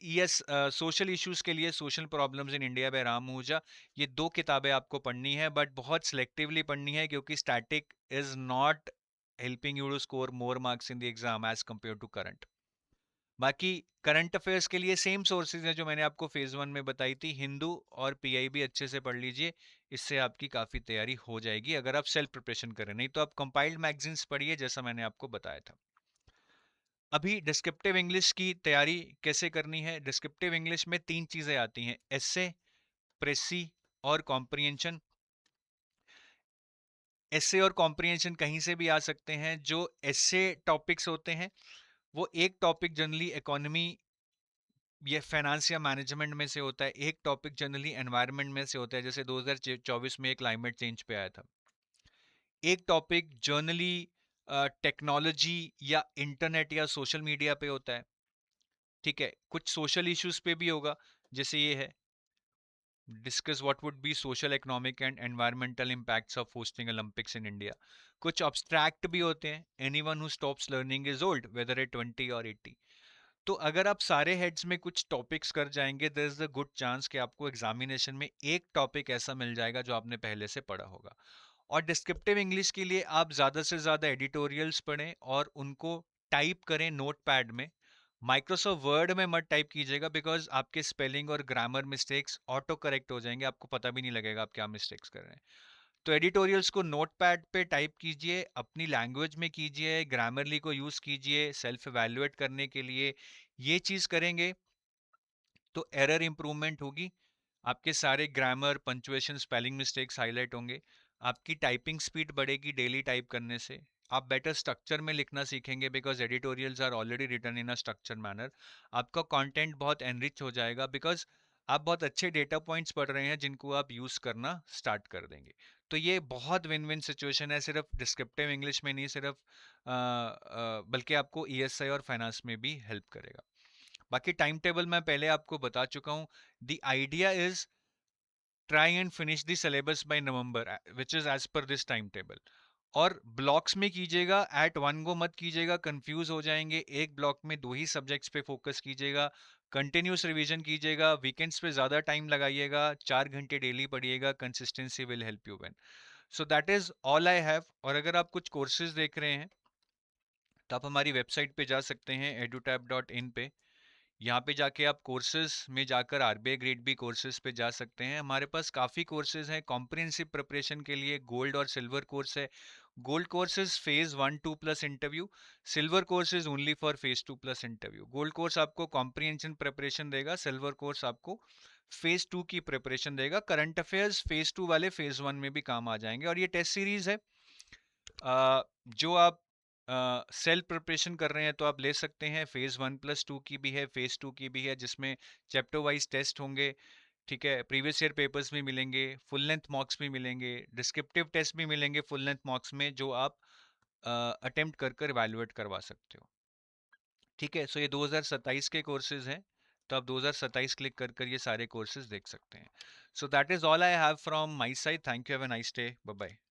ईएस सोशल इश्यूज के लिए social problems in India by Ram Ahuja. ये दो किताबें आपको पढ़नी है, बट बहुत सिलेक्टिवली पढ़नी है, क्योंकि static is not helping you to score more marks in the exam as compare to current. बाकी करंट अफेयर्स के लिए सेम सोर्सेज है जो मैंने आपको फेज 1 में बताई थी, हिंदू और पीआईबी अच्छे से पढ़ लीजिए, इससे आपकी काफ़ी तैयारी हो जाएगी अगर आप सेल्फ प्रिपरेशन करें, नहीं तो आप कंपाइल्ड मैगजीन्स पढ़िए जैसा मैंने आपको बताया था। अभी डिस्क्रिप्टिव इंग्लिश की तैयारी कैसे करनी है। डिस्क्रिप्टिव इंग्लिश में तीन चीज़ें आती हैं, एसे, प्रेसी और कॉम्प्रिहेंशन। एसे और कॉम्प्रिहेंशन कहीं से भी आ सकते हैं। जो एसे टॉपिक्स होते हैं वो एक टॉपिक जनरली इकोनॉमी ये फाइनेंस या मैनेजमेंट में से होता है, एक टॉपिक जनरली एनवायरनमेंट में से होता है, जैसे 2024 में क्लाइमेट चेंज पे आया था। एक टॉपिक जनरली टेक्नोलॉजी या इंटरनेट या सोशल मीडिया पे होता है, ठीक है। कुछ सोशल इश्यूज पे भी होगा, जैसे ये है, discuss what would be social economic and environmental impacts of hosting Olympics in India. कुछ अब्स्ट्रैक्ट भी होते हैं, anyone who stops learning is old whether at 20 और 80। तो अगर आप सारे हेड्स में कुछ टॉपिक्स कर जाएंगे, there is a good chance कि आपको एग्जामिनेशन में एक टॉपिक ऐसा मिल जाएगा जो आपने पहले से पढ़ा होगा। और डिस्क्रिप्टिव इंग्लिश के लिए आप ज़्यादा से ज़्यादा एडिटोरियल्स पढ़ें और उनको टाइप करें नोट पैड में। माइक्रोसॉफ्ट वर्ड में मत टाइप कीजिएगा, बिकॉज आपके स्पेलिंग और ग्रामर मिस्टेक्स ऑटो करेक्ट हो जाएंगे, आपको पता भी नहीं लगेगा आप क्या मिस्टेक्स कर रहे हैं। तो एडिटोरियल्स को नोटपैड पे टाइप कीजिए, अपनी लैंग्वेज में कीजिए, ग्रामरली को यूज़ कीजिए सेल्फ एवेल्युएट करने के लिए। ये चीज़ करेंगे तो एरर इंप्रूवमेंट होगी, आपके सारे grammar, punctuation, spelling mistakes highlight होंगे, आपकी टाइपिंग स्पीड बढ़ेगी डेली टाइप करने से, आप बेटर स्ट्रक्चर में लिखना सीखेंगे, because editorials are already written in a structure manner. आपका कंटेंट बहुत एनरिच हो जाएगा, बिकॉज आप बहुत अच्छे डेटा पॉइंट्स पढ़ रहे हैं जिनको आप यूज़ करना स्टार्ट कर देंगे। तो ये बहुत विन विन सिचुएशन है, सिर्फ डिस्क्रिप्टिव इंग्लिश में नहीं, सिर्फ बल्कि आपको ईएसआई और फाइनेंस में भी हेल्प करेगा। बाकी टाइम टेबल मैं पहले आपको बता चुका हूँ। The idea is try and finish the syllabus by November, which is as per this time table. और ब्लॉक्स में कीजिएगा, एट वन गो मत कीजिएगा, कंफ्यूज हो जाएंगे। एक ब्लॉक में दो ही सब्जेक्ट्स पे फोकस कीजिएगा, कंटिन्यूस रिवीजन कीजिएगा, वीकेंड्स पे ज़्यादा टाइम लगाइएगा, 4 घंटे डेली पढ़िएगा, consistency will help you win. So that is all I have. और अगर आप कुछ कोर्सेज देख रहे हैं तो आप हमारी वेबसाइट पे जा सकते हैं edutab.in पे। यहाँ पे जाके आप कोर्सेज में जाकर आरबीआई ग्रेड बी कोर्सेज पे जा सकते हैं। हमारे पास काफ़ी कोर्सेज हैं कॉम्प्रिहेंसिव प्रिपरेशन के लिए। गोल्ड और सिल्वर कोर्स है। Gold course is phase 1 2 plus interview. Silver course is only for phase 2 plus interview. Gold course आपको कॉम्प्रिहेंशन प्रिपरेशन देगा, सिल्वर कोर्स आपको फेज 2 की प्रिपरेशन देगा। करंट अफेयर्स फेज 2 वाले फेज 1 में भी काम आ जाएंगे। और ये टेस्ट सीरीज है। जो आप सेल्फ प्रिपरेशन कर रहे हैं तो आप ले सकते हैं। फेज 1+2 की भी है, फेज 2 की भी है, जिसमें चैप्टर वाइज टेस्ट होंगे। ठीक है, प्रीवियस ईयर पेपर्स भी मिलेंगे, फुल लेंथ मॉक्स भी मिलेंगे, डिस्क्रिप्टिव टेस्ट भी मिलेंगे फुल लेंथ मॉक्स में, जो आप अटेम्प्ट कर कर इवैल्यूएट करवा सकते हो। ठीक है, सो ये 2027 के कोर्सेज हैं। तो आप 2027 क्लिक कर कर ये सारे कोर्सेज देख सकते हैं। So that is all I have from my side. Thank you, have a nice day, bye bye.